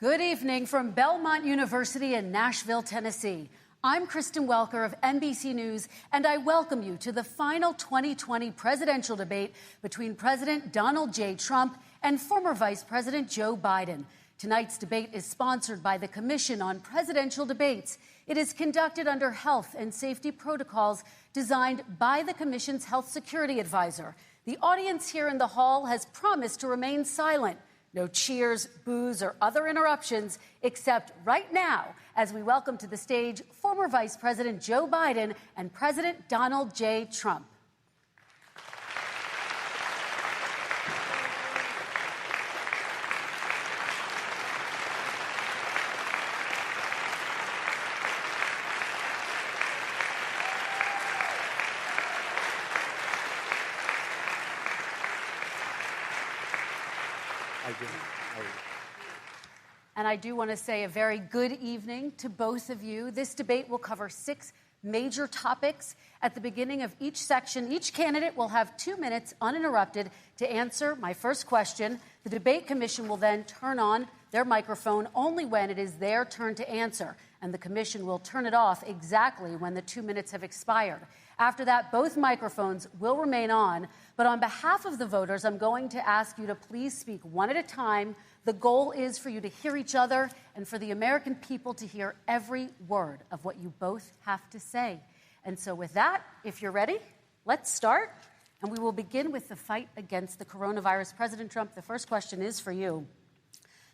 Good evening from Belmont University in Nashville, Tennessee. I'm Kristen Welker of NBC News, and I welcome you to the final 2020 presidential debate between President Donald J. Trump and former Vice President Joe Biden. Tonight's debate is sponsored by the Commission on Presidential Debates. It is conducted under health and safety protocols designed by the Commission's health security advisor. The audience here in the hall has promised to remain silent. No cheers, boos, or other interruptions, except right now, as we welcome to the stage former Vice President Joe Biden and President Donald J. Trump. And I do want to say a very good evening to both of you. This debate will cover 6 major topics. At the beginning of each section, each candidate will have 2 minutes uninterrupted to answer my first question. The Debate Commission will then turn on their microphone only when it is their turn to answer, and the Commission will turn it off exactly when the 2 minutes have expired. After that, both microphones will remain on, but on behalf of the voters, I'm going to ask you to please speak one at a time. The goal is for you to hear each other and for the American people to hear every word of what you both have to say. And so with that, if you're ready, let's start. And we will begin with the fight against the coronavirus. President Trump, the first question is for you.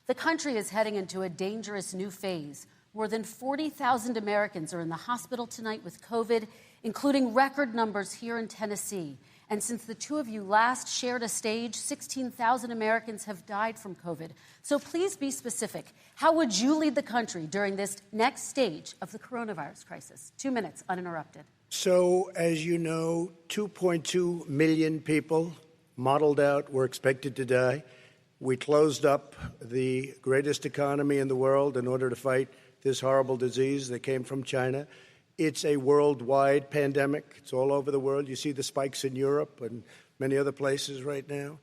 The country is heading into a dangerous new phase. More than 40,000 Americans are in the hospital tonight with COVID, including record numbers here in Tennessee. And since the two of you last shared a stage, 16,000 Americans have died from COVID. So please be specific. How would you lead the country during this next stage of the coronavirus crisis? 2 minutes, uninterrupted. So, as you know, 2.2 million people modeled out were expected to die. We closed up the greatest economy in the world in order to fight this horrible disease that came from China. It's a worldwide pandemic. It's all over the world. You see the spikes in Europe and many other places right now.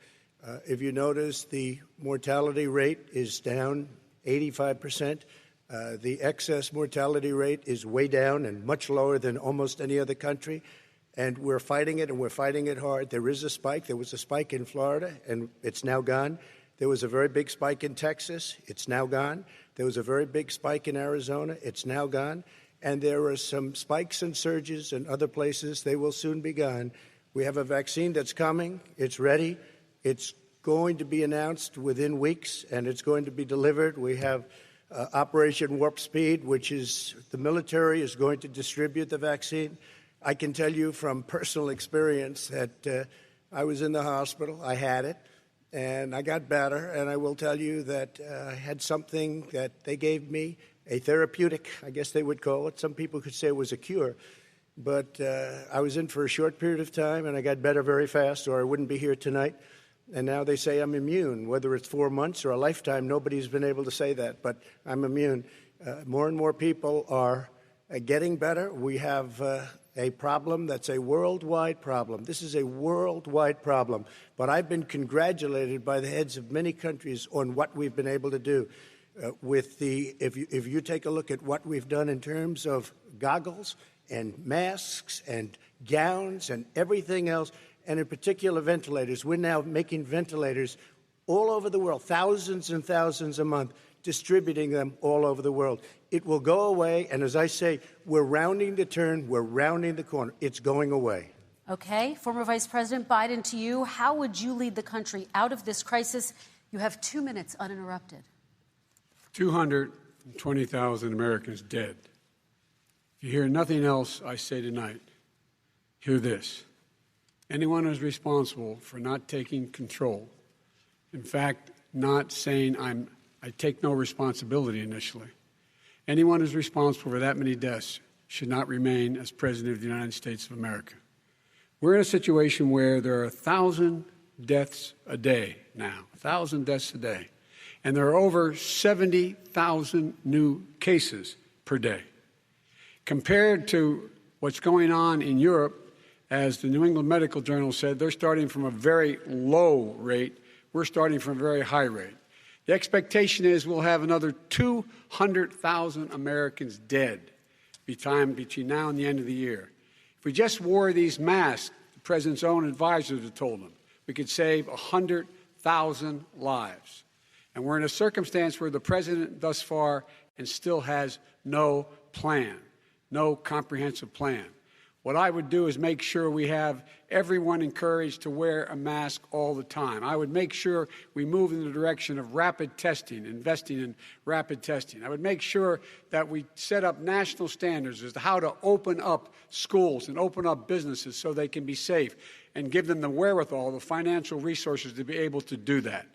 If you notice, the mortality rate is down 85%. The excess mortality rate is way down and much lower than almost any other country. And we're fighting it, and we're fighting it hard. There is a spike. There was a spike in Florida, and it's now gone. There was a very big spike in Texas. It's now gone. There was a very big spike in Arizona. It's now gone. And there are some spikes and surges in other places. They will soon be gone. We have a vaccine that's coming. It's ready. It's going to be announced within weeks, and it's going to be delivered. We have Operation Warp Speed, which is the military is going to distribute the vaccine. I can tell you from personal experience that I was in the hospital. I had it, and I got better. And I will tell you that I had something that they gave me, a therapeutic, I guess they would call it. Some people could say it was a cure. But I was in for a short period of time, and I got better very fast, or I wouldn't be here tonight. And now they say I'm immune. Whether it's 4 months or a lifetime, nobody's been able to say that, but I'm immune. More and more people are getting better. We have a problem that's a worldwide problem. This is a worldwide problem. But I've been congratulated by the heads of many countries on what we've been able to do. If you take a look at what we've done in terms of goggles and masks and gowns and everything else, and in particular ventilators, we're now making ventilators all over the world, thousands and thousands a month, distributing them all over the world. It will go away, and as I say, we're rounding the turn, we're rounding the corner. It's going away. Okay, former Vice President Biden, to you, how would you lead the country out of this crisis? You have 2 minutes uninterrupted. 220,000 Americans dead. If you hear nothing else I say tonight, hear this. Anyone who's responsible for not taking control, in fact, not saying I take no responsibility initially, anyone who's responsible for that many deaths should not remain as President of the United States of America. We're in a situation where there are 1,000 deaths a day now, 1,000 deaths a day. And there are over 70,000 new cases per day. Compared to what's going on in Europe, as the New England Medical Journal said, they're starting from a very low rate. We're starting from a very high rate. The expectation is we'll have another 200,000 Americans dead between now and the end of the year. If we just wore these masks, the president's own advisors have told him, we could save 100,000 lives. And we're in a circumstance where the president thus far and still has no plan, no comprehensive plan. What I would do is make sure we have everyone encouraged to wear a mask all the time. I would make sure we move in the direction of rapid testing, investing in rapid testing. I would make sure that we set up national standards as to how to open up schools and open up businesses so they can be safe and give them the wherewithal, the financial resources to be able to do that.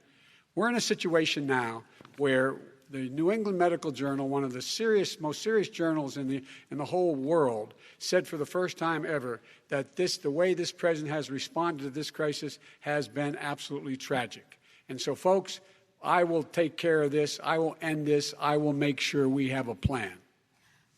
We're in a situation now where the New England Medical Journal, one of the most serious journals in the whole world, said for the first time ever that the way this president has responded to this crisis has been absolutely tragic. And so, folks, I will take care of this. I will end this. I will make sure we have a plan.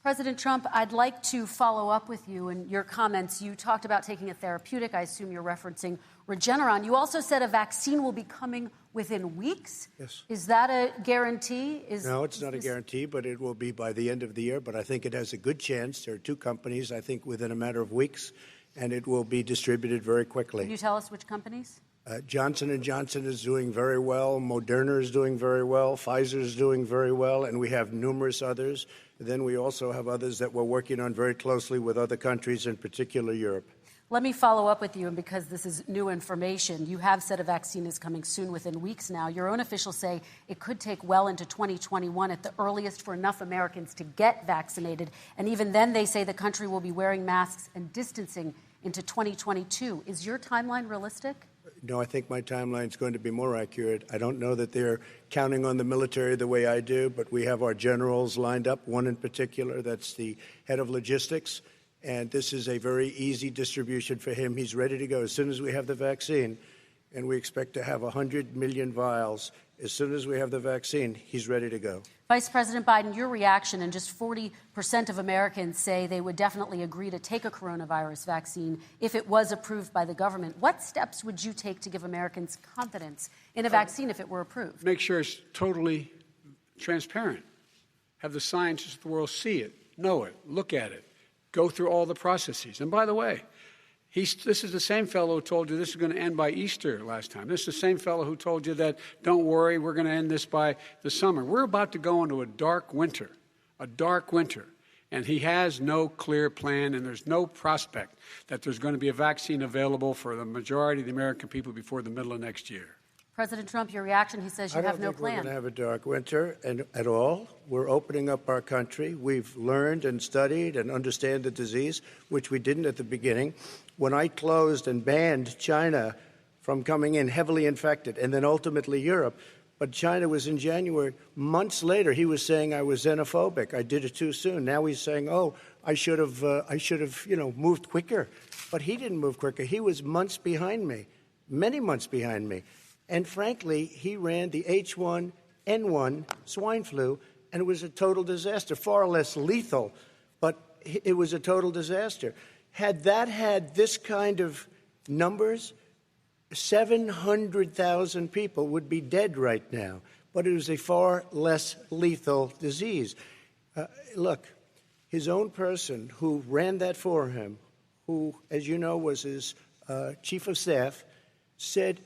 President Trump, I'd like to follow up with you in your comments. You talked about taking a therapeutic. I assume you're referencing Regeneron. You also said a vaccine will be coming within weeks. Yes. Is that a guarantee? No, it's not a guarantee, but it will be by the end of the year. But I think it has a good chance. There are two companies, I think, within a matter of weeks, and it will be distributed very quickly. Can you tell us which companies? Johnson & Johnson is doing very well. Moderna is doing very well. Pfizer is doing very well. And we have numerous others. Then we also have others that we're working on very closely with other countries, in particular Europe. Let me follow up with you, and because this is new information, you have said a vaccine is coming soon, within weeks now. Your own officials say it could take well into 2021 at the earliest for enough Americans to get vaccinated. And even then, they say the country will be wearing masks and distancing into 2022. Is your timeline realistic? No, I think my timeline is going to be more accurate. I don't know that they're counting on the military the way I do, but we have our generals lined up, one in particular that's the head of logistics. And this is a very easy distribution for him. He's ready to go as soon as we have the vaccine. And we expect to have 100 million vials. As soon as we have the vaccine, he's ready to go. Vice President Biden, your reaction, and just 40% of Americans say they would definitely agree to take a coronavirus vaccine if it was approved by the government. What steps would you take to give Americans confidence in a vaccine if it were approved? Make sure it's totally transparent. Have the scientists of the world see it, know it, look at it. Go through all the processes. And by the way, this is the same fellow who told you this is going to end by Easter last time. This is the same fellow who told you that, don't worry, we're going to end this by the summer. We're about to go into a dark winter. And he has no clear plan, and there's no prospect that there's going to be a vaccine available for the majority of the American people before the middle of next year. President Trump, your reaction, he says you have no plan. I don't think we're going to have a dark winter at all. We're opening up our country. We've learned and studied and understand the disease, which we didn't at the beginning. When I closed and banned China from coming in heavily infected, and then ultimately Europe, but China was in January. Months later, he was saying I was xenophobic. I did it too soon. Now he's saying, oh, I should have, moved quicker. But he didn't move quicker. He was months behind me, many months behind me. And frankly, he ran the H1N1 swine flu, and it was a total disaster, far less lethal, but it was a total disaster. Had that had this kind of numbers, 700,000 people would be dead right now, but it was a far less lethal disease. Look, his own person who ran that for him, who, as you know, was his chief of staff, said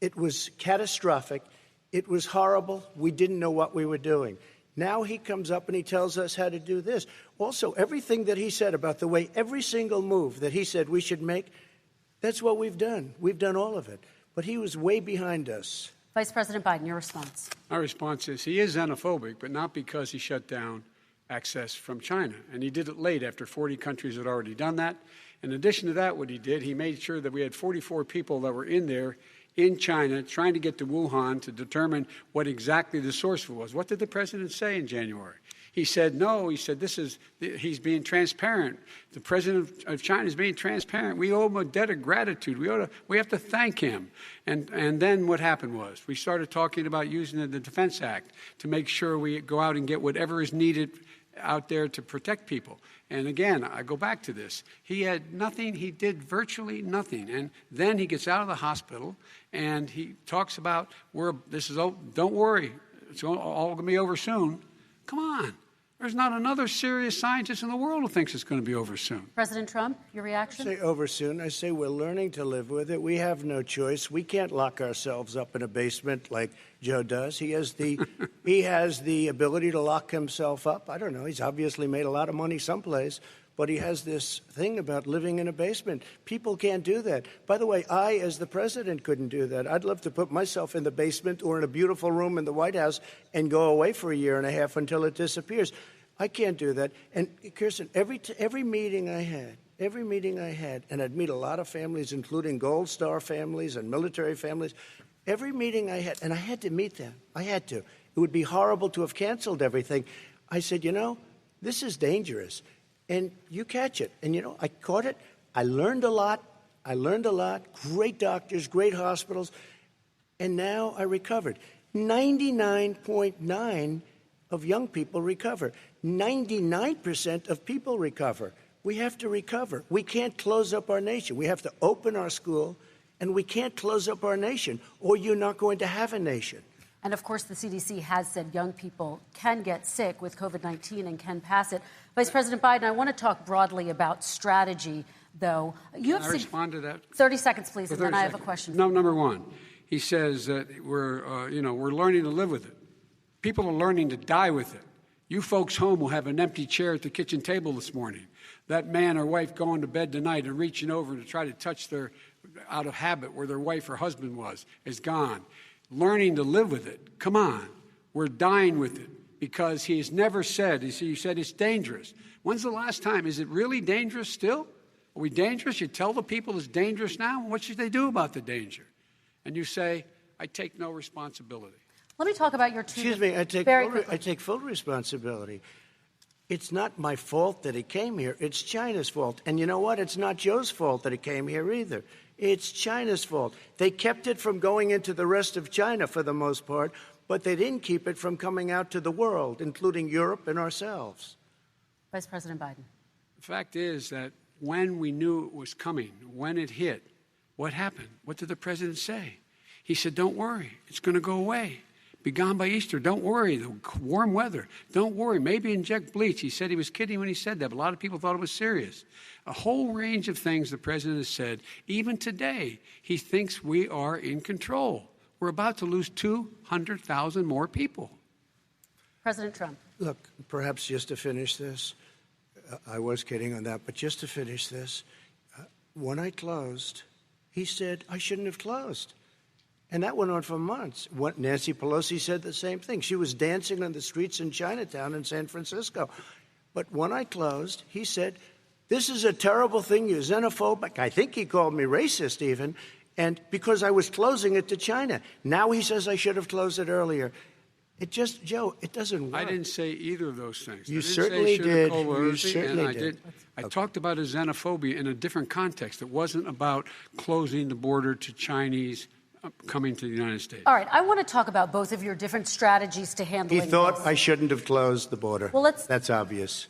it was catastrophic. It was horrible. We didn't know what we were doing. Now he comes up and he tells us how to do this. Also, everything that he said about the way every single move that he said we should make, that's what we've done. We've done all of it. But he was way behind us. Vice President Biden, your response. My response is he is xenophobic, but not because he shut down access from China. And he did it late after 40 countries had already done that. In addition to that, what he did, he made sure that we had 44 people that were in there in China trying to get to Wuhan to determine what exactly the source was. What did the president say in January? He said, no, he said, he's being transparent. The president of China is being transparent. We owe him a debt of gratitude. We have to thank him. And then what happened was we started talking about using the Defense Act to make sure we go out and get whatever is needed out there to protect people. And again, I go back to this. He had nothing. He did virtually nothing. And then he gets out of the hospital and he talks about, don't worry, it's all going to be over soon. Come on. There's not another serious scientist in the world who thinks it's going to be over soon. President Trump, your reaction? I say over soon. I say we're learning to live with it. We have no choice. We can't lock ourselves up in a basement like Joe does. He has the ability to lock himself up. I don't know. He's obviously made a lot of money someplace, but he has this thing about living in a basement. People can't do that. By the way, I, as the president, couldn't do that. I'd love to put myself in the basement or in a beautiful room in the White House and go away for a year and a half until it disappears. I can't do that. And, Kirsten, every meeting I had, and I'd meet a lot of families, including Gold Star families and military families, every meeting I had, and I had to meet them. I had to. It would be horrible to have canceled everything. I said, this is dangerous. And you catch it. And, I caught it. I learned a lot. Great doctors, great hospitals. And now I recovered. 99.9% of young people recover. 99% of people recover. We have to recover. We can't close up our nation. We have to open our school, and we can't close up our nation, or you're not going to have a nation. And, of course, the CDC has said young people can get sick with COVID-19 and can pass it. Vice President Biden, I want to talk broadly about strategy, though. Can I respond to that? 30 seconds, please, and then I have a question. No, number one, he says that we're learning to live with it. People are learning to die with it. You folks home will have an empty chair at the kitchen table this morning. That man or wife going to bed tonight and reaching over to try to touch their, out of habit, where their wife or husband was, is gone. Learning to live with it. Come on. We're dying with it because he has never said, he said it's dangerous. When's the last time? Is it really dangerous still? Are we dangerous? You tell the people it's dangerous now? What should they do about the danger? And you say, I take no responsibility. Let me talk about your two. Excuse me, I take full responsibility. It's not my fault that he came here. It's China's fault. And you know what? It's not Joe's fault that he came here either. It's China's fault. They kept it from going into the rest of China for the most part, but they didn't keep it from coming out to the world, including Europe and ourselves. Vice President Biden. The fact is that when we knew it was coming, when it hit, what happened? What did the president say? He said, don't worry, it's going to go away. Be gone by Easter. Don't worry. The warm weather. Don't worry. Maybe inject bleach. He said he was kidding when he said that, but a lot of people thought it was serious. A whole range of things the president has said. Even today, he thinks we are in control. We're about to lose 200,000 more people. President Trump. Look, perhaps just to finish this, I was kidding on that, but just to finish this, when I closed, he said I shouldn't have closed. And that went on for months. Nancy Pelosi said the same thing. She was dancing on the streets in Chinatown in San Francisco. But when I closed, he said, this is a terrible thing, you're xenophobic. I think he called me racist even, and because I was closing it to China. Now he says I should have closed it earlier. It just, Joe, it doesn't work. I didn't say either of those things. You certainly did. You certainly did. I talked about a xenophobia in a different context. It wasn't about closing the border to Chinese coming to the United States. All right, I want to talk about both of your different strategies to handling He thought this. I shouldn't have closed the border. Well, that's obvious.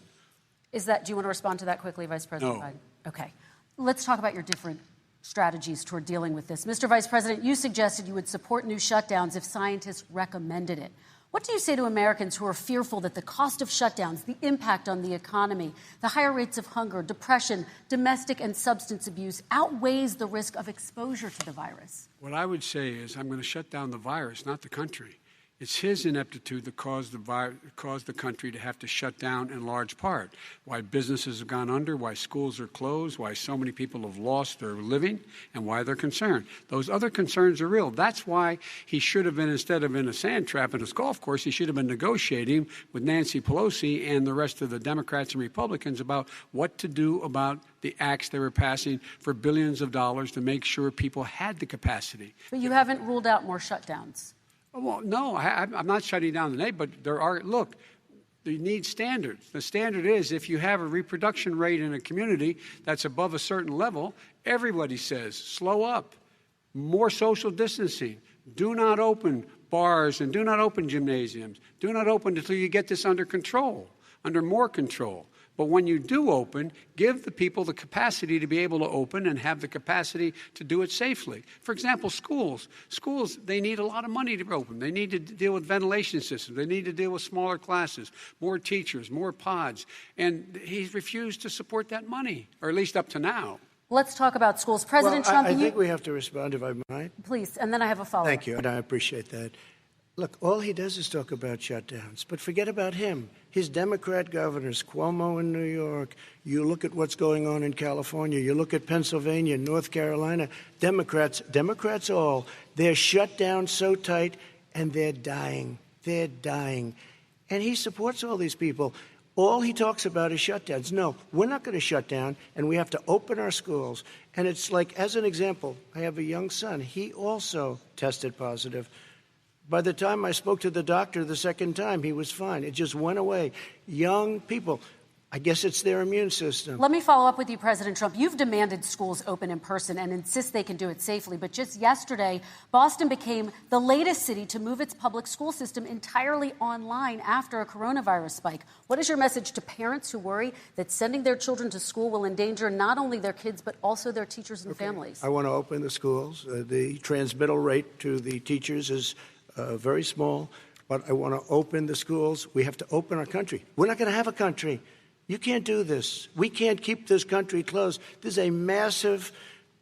Do you want to respond to that quickly, Vice President No. Biden? Okay. Let's talk about your different strategies toward dealing with this. Mr. Vice President, you suggested you would support new shutdowns if scientists recommended it. What do you say to Americans who are fearful that the cost of shutdowns, the impact on the economy, the higher rates of hunger, depression, domestic and substance abuse outweighs the risk of exposure to the virus? What I would say is I'm going to shut down the virus, not the country. It's his ineptitude that caused the country to have to shut down in large part. Why businesses have gone under, why schools are closed, why so many people have lost their living, and why they're concerned. Those other concerns are real. That's why he should have been, instead of in a sand trap in his golf course, he should have been negotiating with Nancy Pelosi and the rest of the Democrats and Republicans about what to do about the acts they were passing for billions of dollars to make sure people had the capacity. But you haven't ruled out more shutdowns. Well, no, I'm not shutting down the nation, but there are, look, you need standards. The standard is if you have a reproduction rate in a community that's above a certain level, everybody says, slow up, more social distancing, do not open bars and do not open gymnasiums, do not open until you get this under control. under more control. But when you do open, give the people the capacity to be able to open and have the capacity to do it safely. For example, schools. Schools, they need a lot of money to open. They need to deal with ventilation systems. They need to deal with smaller classes, more teachers, more pods. And he's refused to support that money, or at least up to now. Let's talk about schools. President Trump, I think we have to respond, if I might. Please, and then I have a follow-up. Thank you, and I appreciate that. Look, all he does is talk about shutdowns, but forget about him. His Democrat governors, Cuomo in New York, you look at what's going on in California, you look at Pennsylvania, North Carolina, Democrats all, they're shut down so tight, and they're dying. They're dying. And he supports all these people. All he talks about is shutdowns. No, we're not going to shut down, and we have to open our schools. And it's like, as an example, I have a young son. He also tested positive. By the time I spoke to the doctor the second time, he was fine. It just went away. Young people, I guess it's their immune system. Let me follow up with you, President Trump. You've demanded schools open in person and insist they can do it safely. But just yesterday, Boston became the latest city to move its public school system entirely online after a coronavirus spike. What is your message to parents who worry that sending their children to school will endanger not only their kids, but also their teachers and families? I want to open the schools. The transmittal rate to the teachers is very small, but I want to open the schools. We have to open our country. We're not going to have a country. You can't do this. We can't keep this country closed. This is a massive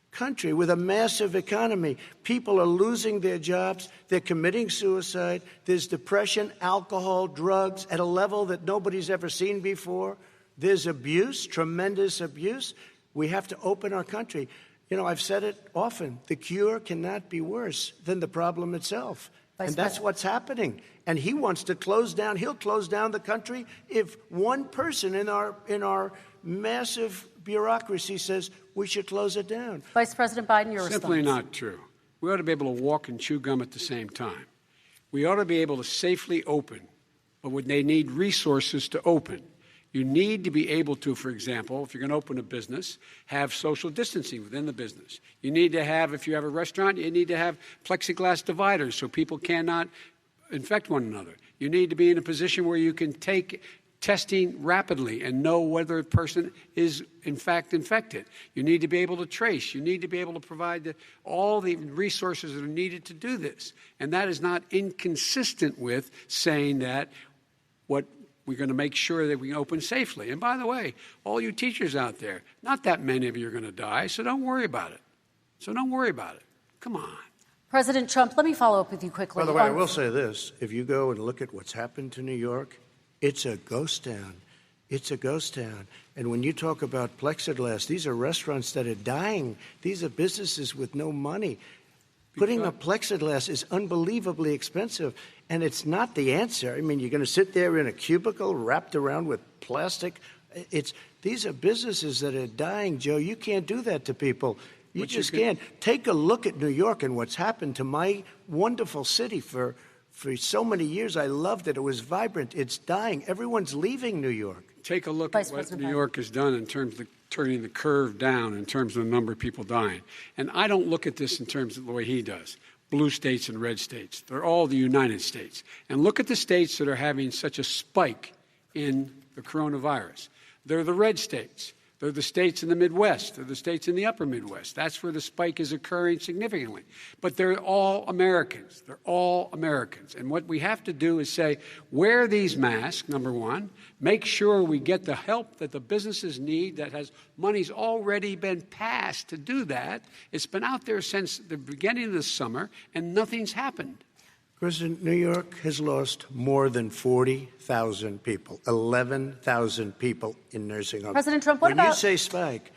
country with a massive economy. People are losing their jobs. They're committing suicide. There's depression, alcohol, drugs at a level that nobody's ever seen before. There's abuse, tremendous abuse. We have to open our country. You know, I've said it often. The cure cannot be worse than the problem itself. And that's what's happening. And he wants to close down. He'll close down the country if one person in our massive bureaucracy says we should close it down. Vice President Biden, your response. Simply not true. We ought to be able to walk and chew gum at the same time. We ought to be able to safely open, but they need resources to open. You need to be able to, for example, if you're going to open a business, have social distancing within the business. You need to have, if you have a restaurant, you need to have plexiglass dividers so people cannot infect one another. You need to be in a position where you can take testing rapidly and know whether a person is, in fact, infected. You need to be able to trace. You need to be able to provide all the resources that are needed to do this. And that is not inconsistent with saying that we're going to make sure that we open safely. And by the way, all you teachers out there, not that many of you are going to die, so don't worry about it. Come on. President Trump, let me follow up with you quickly. By the way, I will say this. If you go and look at what's happened to New York, it's a ghost town. It's a ghost town. And when you talk about plexiglass, these are restaurants that are dying. These are businesses with no money. Putting up plexiglass is unbelievably expensive, and it's not the answer. I mean, you're going to sit there in a cubicle wrapped around with plastic. These are businesses that are dying, Joe. You can't do that to people. You just can't. Take a look at New York and what's happened to my wonderful city for so many years. I loved it. It was vibrant. It's dying. Everyone's leaving New York. Take a look at what New York has done in terms of turning the curve down in terms of the number of people dying. And I don't look at this in terms of the way he does. Blue states and red states. They're all the United States. And look at the states that are having such a spike in the coronavirus. They're the red states. They're the states in the Midwest. They're the states in the upper Midwest. That's where the spike is occurring significantly. But they're all Americans. They're all Americans. And what we have to do is say, wear these masks, number one. Make sure we get the help that the businesses need that has money's already been passed to do that. It's been out there since the beginning of the summer, and nothing's happened. President, New York has lost more than 40,000 people, 11,000 people in nursing homes. President Trump, what when you say spike,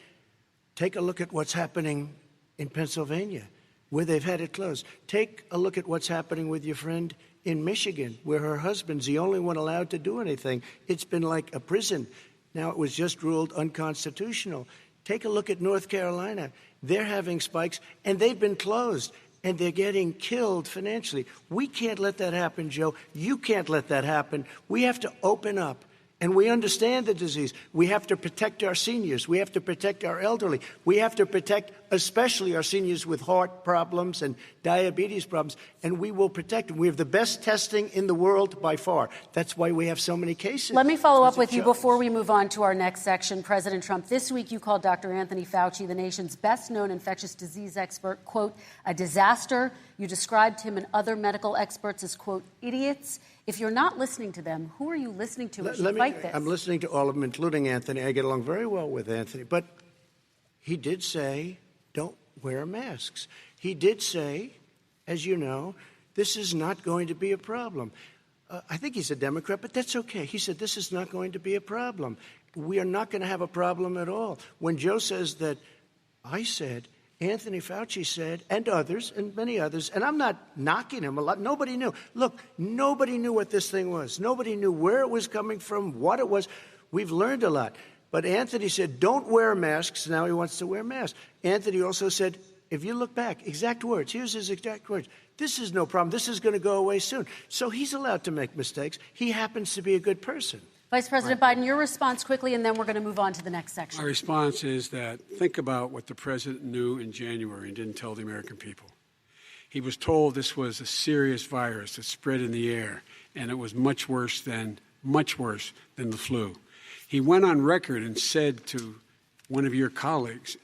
take a look at what's happening in Pennsylvania, where they've had it closed. Take a look at what's happening with your friend in Michigan, where her husband's the only one allowed to do anything. It's been like a prison. Now it was just ruled unconstitutional. Take a look at North Carolina. They're having spikes, and they've been closed. And they're getting killed financially. We can't let that happen, Joe. You can't let that happen. We have to open up. And we understand the disease. We have to protect our seniors. We have to protect our elderly. We have to protect especially our seniors with heart problems and diabetes problems. And we will protect them. We have the best testing in the world by far. That's why we have so many cases. Let me follow up with you before we move on to our next section. President Trump, this week you called Dr. Anthony Fauci, the nation's best-known infectious disease expert, quote, a disaster. You described him and other medical experts as, quote, idiots. If you're not listening to them, who are you listening to as you fight this? I'm listening to all of them, including Anthony. I get along very well with Anthony. But he did say, don't wear masks. He did say, as you know, this is not going to be a problem. I think he's a Democrat, but that's okay. He said this is not going to be a problem. We are not going to have a problem at all. When Joe says that, I said, Anthony Fauci said, and others, and many others, and I'm not knocking him a lot. Nobody knew. Look, nobody knew what this thing was. Nobody knew where it was coming from, what it was. We've learned a lot. But Anthony said, don't wear masks. Now he wants to wear masks. Anthony also said, if you look back, exact words, here's his exact words. This is no problem. This is going to go away soon. So he's allowed to make mistakes. He happens to be a good person. Vice President Biden, your response quickly, and then we're going to move on to the next section. My response is that think about what the president knew in January and didn't tell the American people. He was told this was a serious virus that spread in the air, and it was much worse than the flu. He went on record and said to one of your colleagues,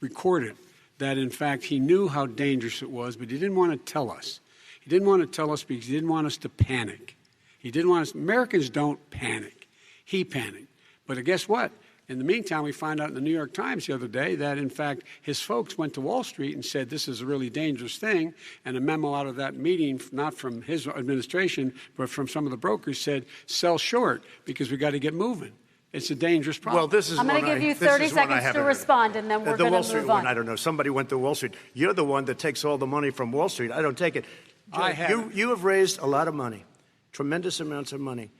recorded, that in fact he knew how dangerous it was, but he didn't want to tell us. He didn't want to tell us because he didn't want us to panic. He didn't want us. Americans don't panic. He panicked. But guess what? In the meantime, we found out in the New York Times the other day that, in fact, his folks went to Wall Street and said this is a really dangerous thing. And a memo out of that meeting, not from his administration, but from some of the brokers, said sell short because we got to get moving. It's a dangerous problem. Well, this is I'm going to give you 30 seconds to respond, and then we're going to move on. The Wall Street one, I don't know. Somebody went to Wall Street. You're the one that takes all the money from Wall Street. I don't take it. You have raised a lot of money, tremendous amounts of money.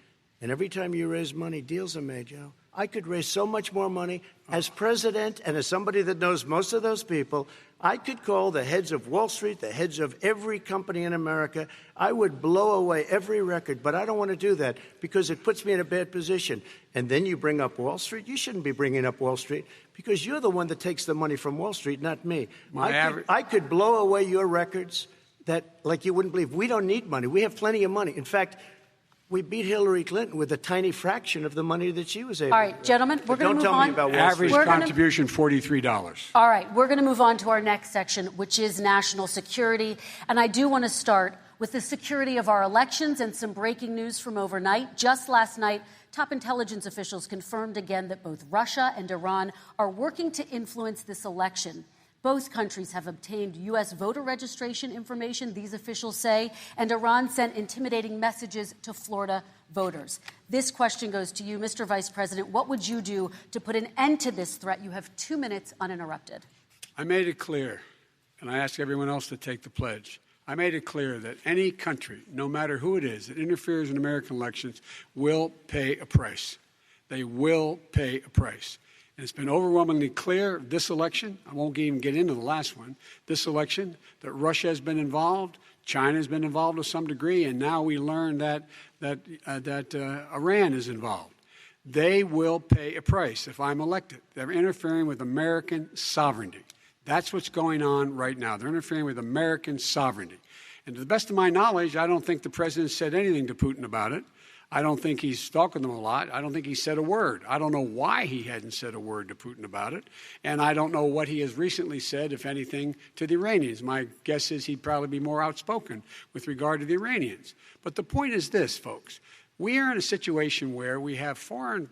And every time you raise money, deals are made, Joe. I could raise so much more money. As president and as somebody that knows most of those people, I could call the heads of Wall Street, the heads of every company in America. I would blow away every record, but I don't want to do that because it puts me in a bad position. And then you bring up Wall Street. You shouldn't be bringing up Wall Street because you're the one that takes the money from Wall Street, not me. I could blow away your records that, like you wouldn't believe. We don't need money. We have plenty of money. In fact, we beat Hillary Clinton with a tiny fraction of the money that she was able to. All right, gentlemen, we're going to move on. Don't tell me about Wall Street. Average contribution, $43. All right, we're going to move on to our next section, which is national security. And I do want to start with the security of our elections and some breaking news from overnight. Just last night, top intelligence officials confirmed again that both Russia and Iran are working to influence this election. Both countries have obtained U.S. voter registration information, these officials say, and Iran sent intimidating messages to Florida voters. This question goes to you, Mr. Vice President. What would you do to put an end to this threat? You have 2 minutes uninterrupted. I made it clear, and I ask everyone else to take the pledge. I made it clear that any country, no matter who it is, that interferes in American elections will pay a price. They will pay a price. And it's been overwhelmingly clear this election, I won't even get into the last one, this election, that Russia has been involved, China has been involved to some degree, and now we learn that Iran is involved. They will pay a price if I'm elected. They're interfering with American sovereignty. That's what's going on right now. They're interfering with American sovereignty. And to the best of my knowledge, I don't think the president said anything to Putin about it. I don't think he's stalking them a lot. I don't think he said a word. I don't know why he hadn't said a word to Putin about it. And I don't know what he has recently said, if anything, to the Iranians. My guess is he'd probably be more outspoken with regard to the Iranians. But the point is this, folks. We are in a situation where we have foreign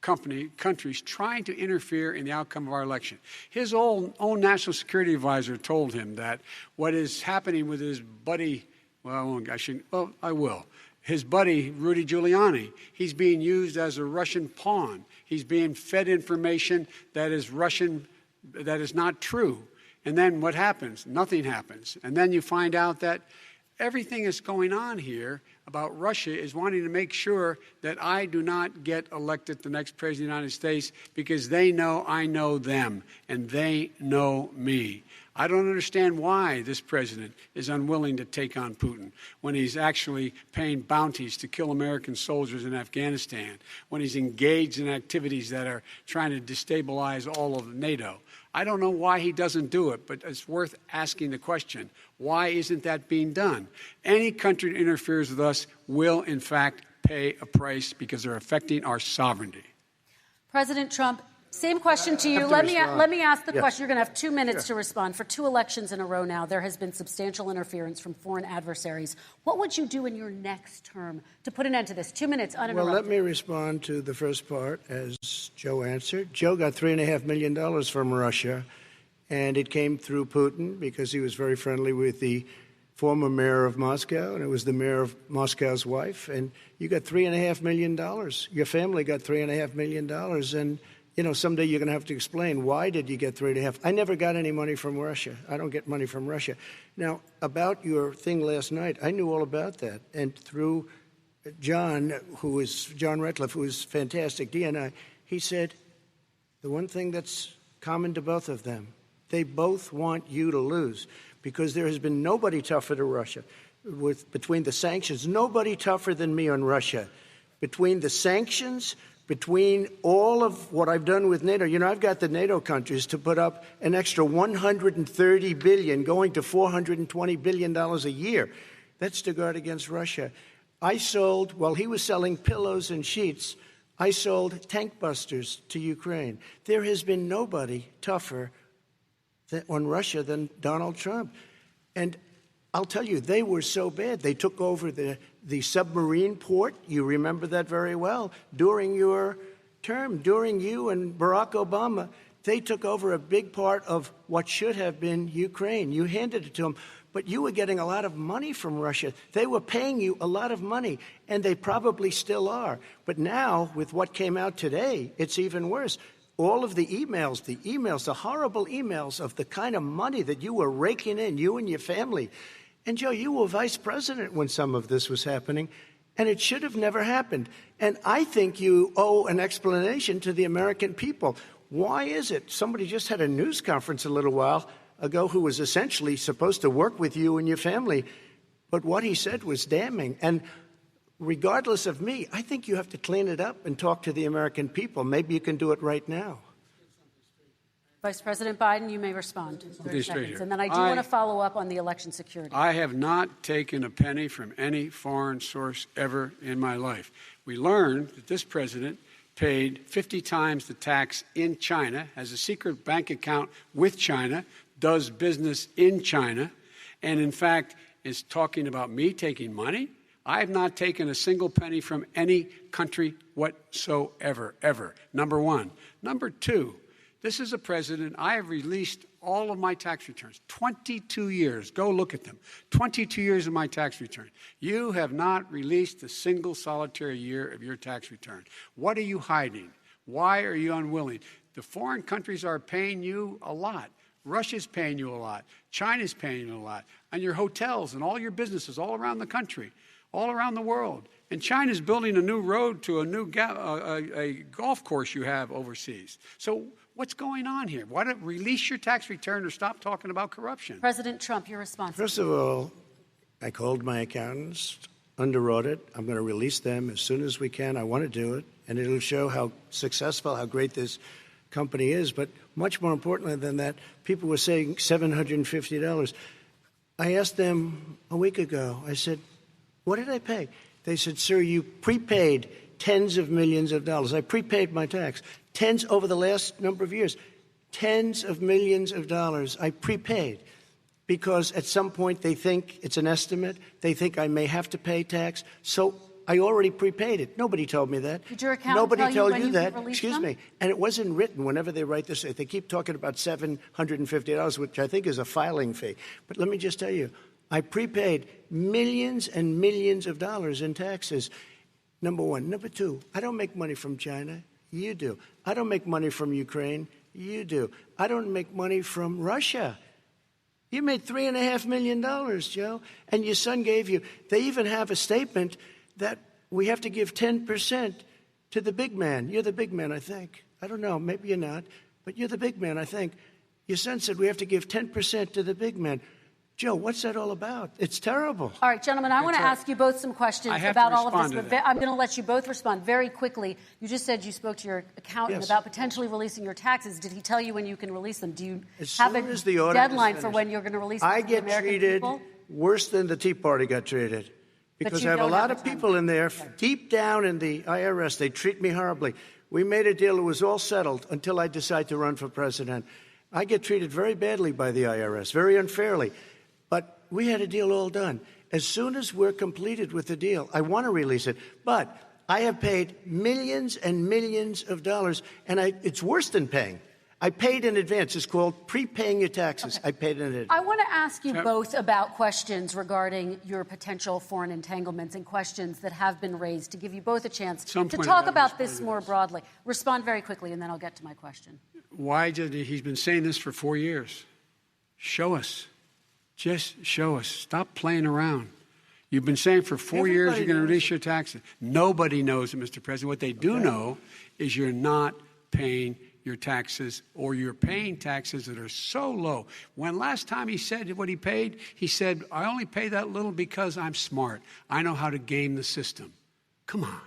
countries trying to interfere in the outcome of our election. His own national security advisor told him that what is happening with his buddy, I will. His buddy, Rudy Giuliani, he's being used as a Russian pawn. He's being fed information that is Russian, that is not true. And then what happens? Nothing happens. And then you find out that everything that's going on here about Russia is wanting to make sure that I do not get elected the next president of the United States because they know I know them and they know me. I don't understand why this president is unwilling to take on Putin when he's actually paying bounties to kill American soldiers in Afghanistan, when he's engaged in activities that are trying to destabilize all of NATO. I don't know why he doesn't do it, but it's worth asking the question, why isn't that being done? Any country that interferes with us will, in fact, pay a price because they're affecting our sovereignty. President Trump, same question to you. Let me ask the question. You're going to have 2 minutes to respond. For 2 elections in a row now, there has been substantial interference from foreign adversaries. What would you do in your next term to put an end to this? 2 minutes uninterrupted. Well, let me respond to the first part, as Joe answered. Joe got $3.5 million from Russia, and it came through Putin because he was very friendly with the former mayor of Moscow, and it was the mayor of Moscow's wife. And you got $3.5 million. Your family got $3.5 million, and you know, someday you're going to have to explain, why did you get 3.5? I never got any money from Russia. I don't get money from Russia. Now, about your thing last night, I knew all about that. And through John Ratcliffe, who is fantastic, DNI, he said the one thing that's common to both of them, they both want you to lose because there has been nobody tougher to Russia. Between the sanctions, nobody tougher than me on Russia. Between the sanctions, between all of what I've done with NATO, you know, I've got the NATO countries to put up an extra $130 billion, going to $420 billion a year. That's to guard against Russia. I sold, while he was selling pillows and sheets, I sold tank busters to Ukraine. There has been nobody tougher on Russia than Donald Trump. And I'll tell you, they were so bad. They took over the submarine port. You remember that very well. During your term, during you and Barack Obama, they took over a big part of what should have been Ukraine. You handed it to them, but you were getting a lot of money from Russia. They were paying you a lot of money, and they probably still are. But now, with what came out today, it's even worse. All of the emails, the horrible emails of the kind of money that you were raking in, you and your family. And, Joe, you were vice president when some of this was happening, and it should have never happened. And I think you owe an explanation to the American people. Why is it? Somebody just had a news conference a little while ago who was essentially supposed to work with you and your family, but what he said was damning. And regardless of me, I think you have to clean it up and talk to the American people. Maybe you can do it right now. Vice President Biden, you may respond. 30 seconds. And then I do want to follow up on the election security. I have not taken a penny from any foreign source ever in my life. We learned that this president paid 50 times the tax in China, has a secret bank account with China, does business in China, and in fact is talking about me taking money. I have not taken a single penny from any country whatsoever, ever. Number one. Number two, this is a president, I have released all of my tax returns, 22 years. Go look at them. 22 years of my tax return. You have not released a single solitary year of your tax return. What are you hiding? Why are you unwilling? The foreign countries are paying you a lot. Russia's paying you a lot. China's paying you a lot. And your hotels and all your businesses all around the country, all around the world. And China's building a new road to a new a golf course you have overseas. So what's going on here? Why don't release your tax return or stop talking about corruption? President Trump, your response. First of all, I called my accountants, under audit. I'm going to release them as soon as we can. I want to do it, and it'll show how successful, how great this company is. But much more importantly than that, people were saying $750. I asked them a week ago, I said, what did I pay? They said, sir, you prepaid tens of millions of dollars. I prepaid my tax. Tens over the last number of years. Tens of millions of dollars I prepaid because at some point they think it's an estimate. They think I may have to pay tax. So I already prepaid it. Nobody told me that. Did your accountant Nobody tell told you that. Excuse them? Me. And it wasn't written whenever they write this. They keep talking about $750, which I think is a filing fee. But let me just tell you, I prepaid millions and millions of dollars in taxes. Number one. Number two, I don't make money from China. You do. I don't make money from Ukraine. You do. I don't make money from Russia. You made $3.5 million, Joe, and your son gave you. They even have a statement that we have to give 10% to the big man. You're the big man, I think. I don't know. Maybe you're not, but you're the big man, I think. Your son said we have to give 10% to the big man. Joe, what's that all about? It's terrible. All right, gentlemen, I want to ask you both some questions about all of this, but I'm going to let you both respond very quickly. You just said you spoke to your accountant about potentially releasing your taxes. Did he tell you when you can release them? Do you have a deadline for when you're going to release them to the American people? I get treated worse than the Tea Party got treated. Because I have a lot of people in there, deep down in the IRS, they treat me horribly. We made a deal, it was all settled until I decide to run for president. I get treated very badly by the IRS, very unfairly. But we had a deal all done. As soon as we're completed with the deal, I want to release it. But I have paid millions and millions of dollars, and it's worse than paying. I paid in advance. It's called prepaying your taxes. Okay. I paid in advance. I want to ask you both about questions regarding your potential foreign entanglements and questions that have been raised to give you both a chance to talk about this more broadly. Respond very quickly, and then I'll get to my question. Why did he's been saying this for 4 years? Show us. Just show us. Stop playing around. You've been saying for 4 years you're going to release your taxes. Nobody knows it, Mr. President. What they do know is you're not paying your taxes, or you're paying taxes that are so low. When last time he said what he paid, he said, I only pay that little because I'm smart. I know how to game the system. Come on.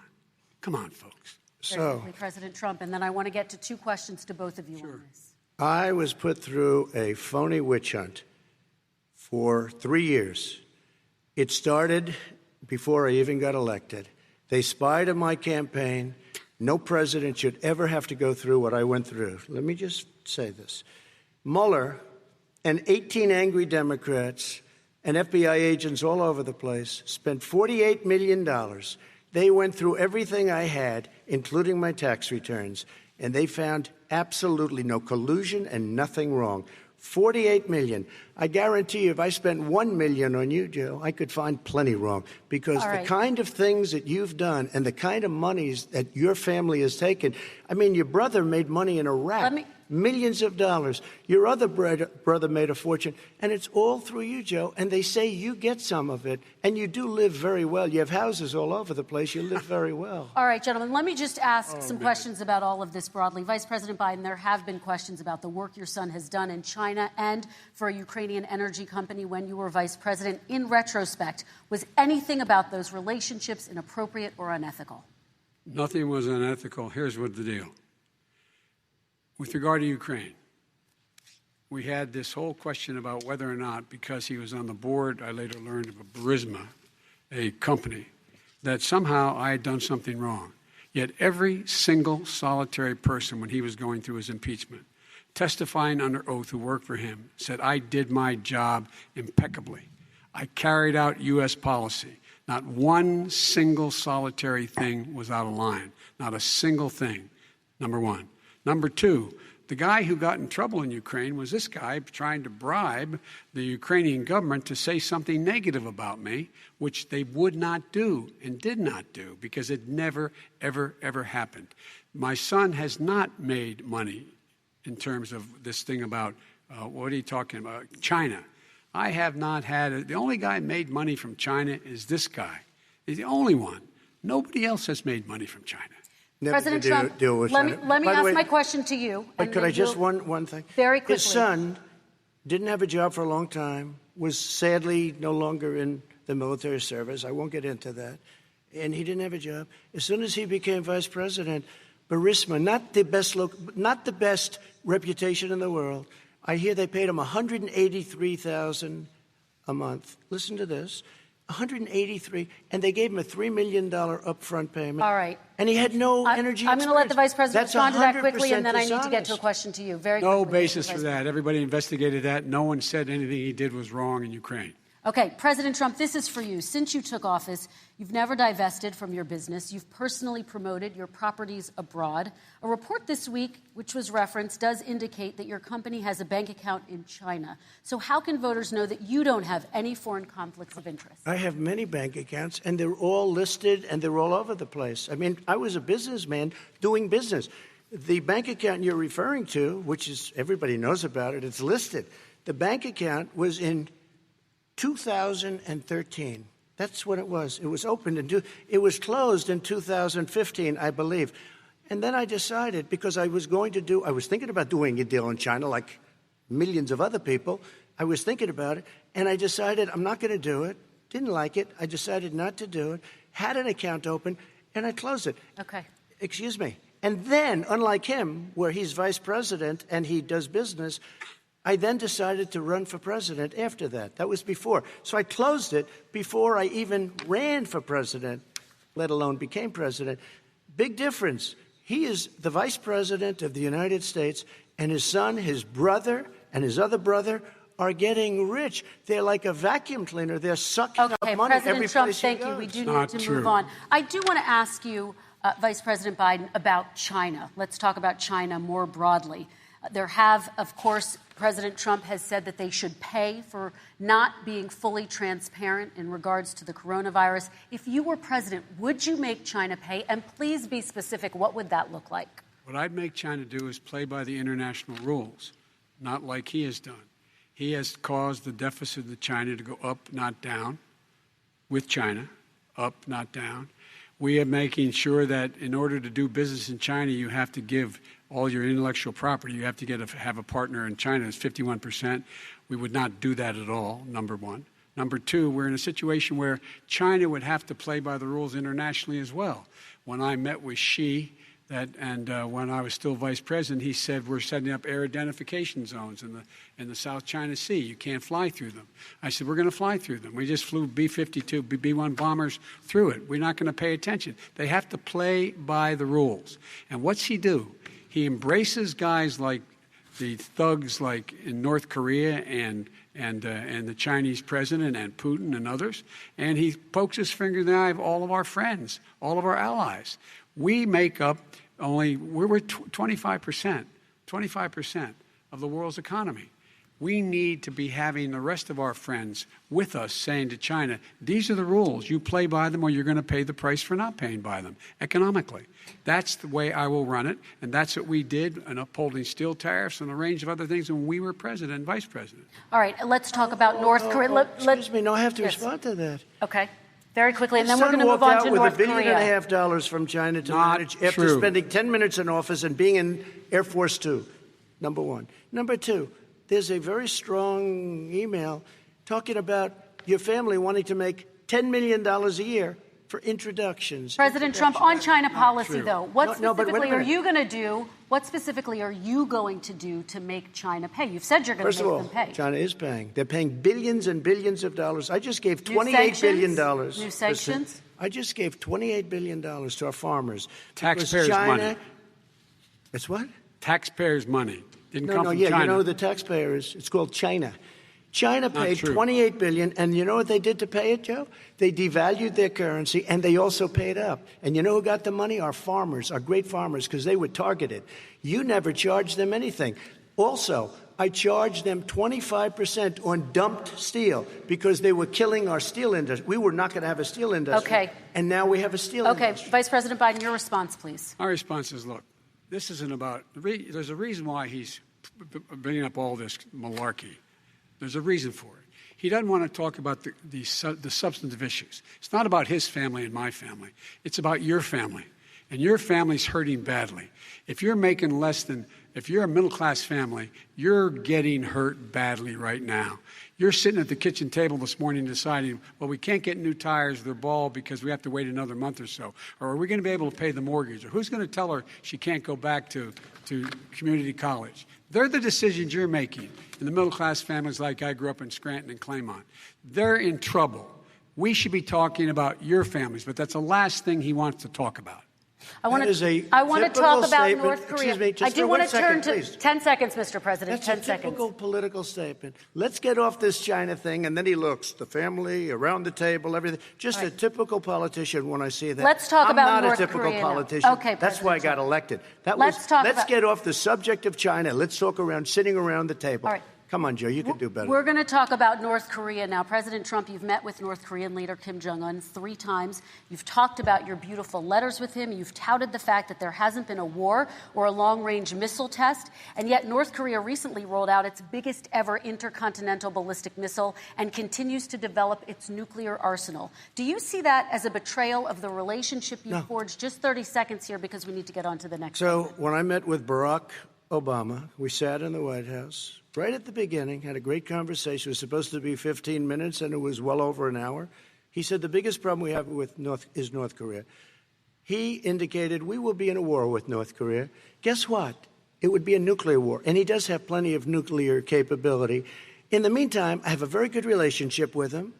Come on, folks. So, President Trump, and then I want to get to two questions to both of you on this. I was put through a phony witch hunt for 3 years. It started before I even got elected. They spied on my campaign. No president should ever have to go through what I went through. Let me just say this. Mueller and 18 angry Democrats and FBI agents all over the place spent $48 million. They went through everything I had, including my tax returns, and they found absolutely no collusion and nothing wrong. $48 million. I guarantee you, if I spent $1 million on you, Joe, I could find plenty wrong. Because the kind of things that you've done and the kind of monies that your family has taken, I mean, your brother made money in Iraq, millions of dollars. Your other brother made a fortune, and it's all through you, Joe. And they say you get some of it, and you do live very well. You have houses all over the place. You live very well. All right, gentlemen, let me just ask some questions about all of this broadly. Vice President Biden, there have been questions about the work your son has done in China and for a Ukrainian energy company when you were vice president. In retrospect, was anything about those relationships inappropriate or unethical? Nothing was unethical. Here's what the deal. With regard to Ukraine, we had this whole question about whether or not, because he was on the board, I later learned of Burisma, a company, that somehow I had done something wrong. Yet every single solitary person, when he was going through his impeachment, testifying under oath who worked for him, said, I did my job impeccably. I carried out U.S. policy. Not one single solitary thing was out of line. Not a single thing, number one. Number two, the guy who got in trouble in Ukraine was this guy trying to bribe the Ukrainian government to say something negative about me, which they would not do and did not do because it never, ever, ever happened. My son has not made money in terms of this thing about, what are you talking about, China. I have not had, the only guy made money from China is this guy. He's the only one. Nobody else has made money from China. President Trump, let me ask my question to you. But could I just one thing? Very quickly. His son didn't have a job for a long time, was sadly no longer in the military service. I won't get into that. And he didn't have a job. As soon as he became vice president, Burisma, not the best reputation in the world. I hear they paid him $183,000 a month. Listen to this. $183,000, and they gave him a $3 million upfront payment. All right. And he had no energy I'm going to let the Vice President respond to that quickly, and then I need to get to a dishonest. question to you. Very No quickly. basis for that. Everybody investigated that. No one said anything he did was wrong in Ukraine. Okay, President Trump, this is for you. Since you took office, you've never divested from your business. You've personally promoted your properties abroad. A report this week, which was referenced, does indicate that your company has a bank account in China. So how can voters know that you don't have any foreign conflicts of interest? I have many bank accounts, and they're all listed, and they're all over the place. I mean, I was a businessman doing business. The bank account you're referring to, which is everybody knows about it, it's listed. The bank account was in 2013. That's when it was. It was opened it was closed in 2015, I believe. And then I decided, because I was thinking about doing a deal in China like millions of other people. I was thinking about it, and I decided I'm not going to do it. Didn't like it. I decided not to do it. Had an account open, and I closed it. Okay. Excuse me. And then, unlike him, where he's vice president and he does business, I then decided to run for president after that. That was before. So I closed it before I even ran for president, let alone became president. Big difference. He is the vice president of the United States, and his son, his brother, and his other brother are getting rich. They're like a vacuum cleaner. They're sucking up money every President Trump, place thank he you. goes. We do need to move on. I do want to ask you, Vice President Biden, about China. Let's talk about China more broadly. There have, of course, President Trump has said that they should pay for not being fully transparent in regards to the coronavirus. If you were president, would you make China pay? And please be specific. What would that look like? What I'd make China do is play by the international rules, not like he has done. He has caused the deficit of China to go up, not down, with China, up, not down. We are making sure that in order to do business in China, you have to give all your intellectual property. You have to have a partner in China. It's 51%. We would not do that at all, number one. Number two, we're in a situation where China would have to play by the rules internationally as well. When I met with Xi, when I was still vice president, he said we're setting up air identification zones in the South China Sea. You can't fly through them. I said we're going to fly through them. We just flew B-52, B-1 bombers through it. We're not going to pay attention. They have to play by the rules. And what's he do? He embraces guys like the thugs like in North Korea and the Chinese president and Putin and others, and he pokes his finger in the eye of all of our friends, all of our allies. We make up we're 25% of the world's economy. We need to be having the rest of our friends with us saying to China, these are the rules. You play by them or you're going to pay the price for not paying by them economically. That's the way I will run it, and that's what we did in upholding steel tariffs and a range of other things when we were president and vice president. All right, let's talk about North Korea. Excuse me, no, I have to respond to that. Okay. Very quickly, and then His we're going son to move on to walked out North with Korea. $1.5 billion from China to manage after spending 10 minutes in office and being in Air Force Two, number one. Number two, there's a very strong email talking about your family wanting to make $10 million a year for introductions. President Trump, on China policy, though, what specifically are you going to do? What specifically are you going to do to make China pay? You've said you're going to make them pay. China is paying. They're paying billions and billions of dollars. I just gave $28 billion. New sanctions? I just gave $28 billion to our farmers. Taxpayers' money. It's what? Taxpayers' money. Didn't come from yeah, China. you know who the taxpayer is? It's called China. China paid true. $28 billion, and you know what they did to pay it, Joe? They devalued their currency, and they also paid up. And you know who got the money? Our farmers, our great farmers, because they were targeted. You never charged them anything. Also, I charged them 25% on dumped steel because they were killing our steel industry. We were not going to have a steel industry. Okay. And now we have a steel industry. Okay. Vice President Biden, your response, please. My response is, look, this isn't about – there's a reason why he's bringing up all this malarkey. There's a reason for it. He doesn't want to talk about the substantive issues. It's not about his family and my family. It's about your family. And your family's hurting badly. If you're making if you're a middle-class family, you're getting hurt badly right now. You're sitting at the kitchen table this morning deciding, well, we can't get new tires, they're bald because we have to wait another month or so. Or are we going to be able to pay the mortgage? Or who's going to tell her she can't go back to community college? They're the decisions you're making in the middle-class families like I grew up in Scranton and Claymont. They're in trouble. We should be talking about your families, but that's the last thing he wants to talk about. I want to talk about North Korea. Excuse me, I do want to turn to please. 10 seconds, Mr. President. That's 10 a seconds. typical political statement. Let's get off this China thing, and then he looks, the family, around the table, everything. Just a typical politician when I see that. Let's talk about North I'm not a typical Korea politician. now. Okay, that's why I got elected. Let's get off the subject of China. Let's talk sitting around the table. All right. Come on, Joe, you can do better. We're going to talk about North Korea now. President Trump, you've met with North Korean leader Kim Jong-un 3 times. You've talked about your beautiful letters with him. You've touted the fact that there hasn't been a war or a long-range missile test. And yet North Korea recently rolled out its biggest ever intercontinental ballistic missile and continues to develop its nuclear arsenal. Do you see that as a betrayal of the relationship you forged? Just 30 seconds here because we need to get on to the next segment. When I met with Barack Obama, we sat in the White House right at the beginning, had a great conversation. It was supposed to be 15 minutes, and it was well over an hour. He said the biggest problem we have with North Korea. He indicated we will be in a war with North Korea. Guess what? It would be a nuclear war, and he does have plenty of nuclear capability. In the meantime, I have a very good relationship with him.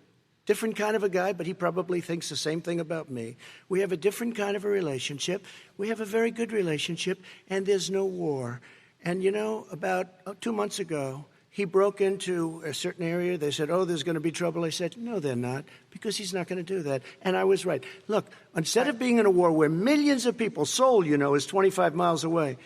Different kind of a guy, but he probably thinks the same thing about me. We have a different kind of a relationship. We have a very good relationship, and there's no war. And, you know, about 2 months ago, he broke into a certain area. They said, oh, there's going to be trouble. I said, no, they're not, because he's not going to do that. And I was right. Look, instead of being in a war where millions of people, Seoul, you know, is 25 miles away,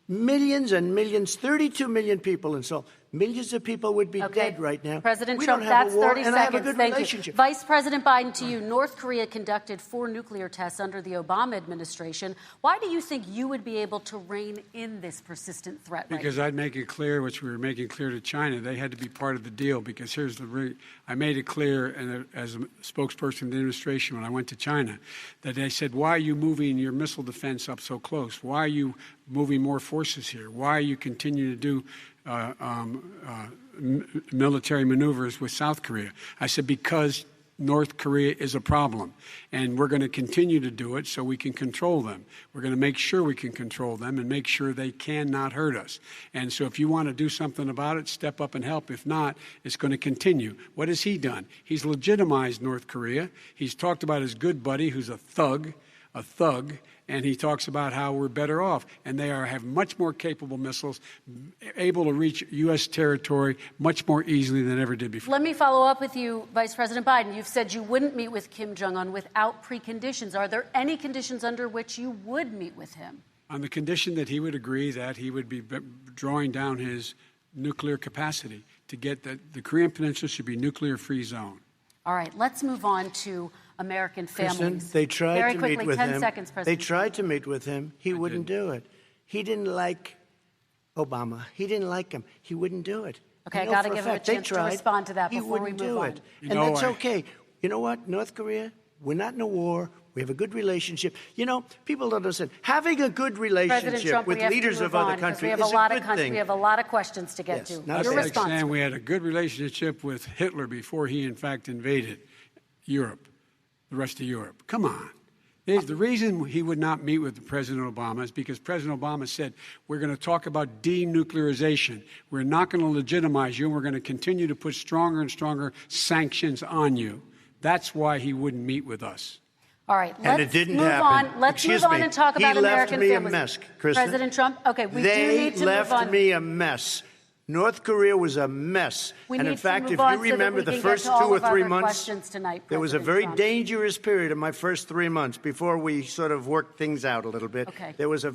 millions and millions, 32 million people in Seoul. Millions of people would be dead right now. President we Trump, don't have that's a war, 30 and seconds. I have a good Thank relationship. you. Vice President Biden, to you. North Korea conducted 4 nuclear tests under the Obama administration. Why do you think you would be able to rein in this persistent threat? Because I'd make it clear, which we were making clear to China, they had to be part of the deal. Because here's I made it clear, and as a spokesperson of the administration when I went to China, that they said, why are you moving your missile defense up so close? Why are you moving more forces here? Why are you continuing to do military maneuvers with South Korea? I said, because North Korea is a problem, and we're going to continue to do it so we can control them. We're going to make sure we can control them and make sure they cannot hurt us. And so if you want to do something about it, step up and help. If not, it's going to continue. What has he done? He's legitimized North Korea. He's talked about his good buddy who's a thug, and he talks about how we're better off. And they have much more capable missiles, able to reach U.S. territory much more easily than ever did before. Let me follow up with you, Vice President Biden. You've said you wouldn't meet with Kim Jong-un without preconditions. Are there any conditions under which you would meet with him? On the condition that he would agree that he would be drawing down his nuclear capacity to get the Korean Peninsula should be nuclear-free zone. All right, let's move on to American families. Kristen, they tried Very to quickly, meet with 10 him. seconds, President. They tried to meet with him. He wouldn't do it. He didn't like Obama. He didn't like him. He wouldn't do it. Okay, I got to give him a chance to respond to that before we move on. And that's okay. You know what, North Korea, we're not in a war. We have a good relationship. You know, people don't understand. Having a good relationship Trump, with leaders of other countries is a good thing. We have a lot of questions to get to. That's like saying we had a good relationship with Hitler before he, in fact, invaded Europe, the rest of Europe. Come on. The reason he would not meet with President Obama is because President Obama said, we're going to talk about denuclearization. We're not going to legitimize you, and we're going to continue to put stronger and stronger sanctions on you. That's why he wouldn't meet with us. All right, and it didn't happen. Let's move on and talk about American families. He left me a mess, Kristen. President Trump, okay, we do need to move on. They left me a mess. North Korea was a mess. And in fact, if you remember the first 2 or 3 months, there was a very dangerous period in my first 3 months before we sort of worked things out a little bit. Okay. There was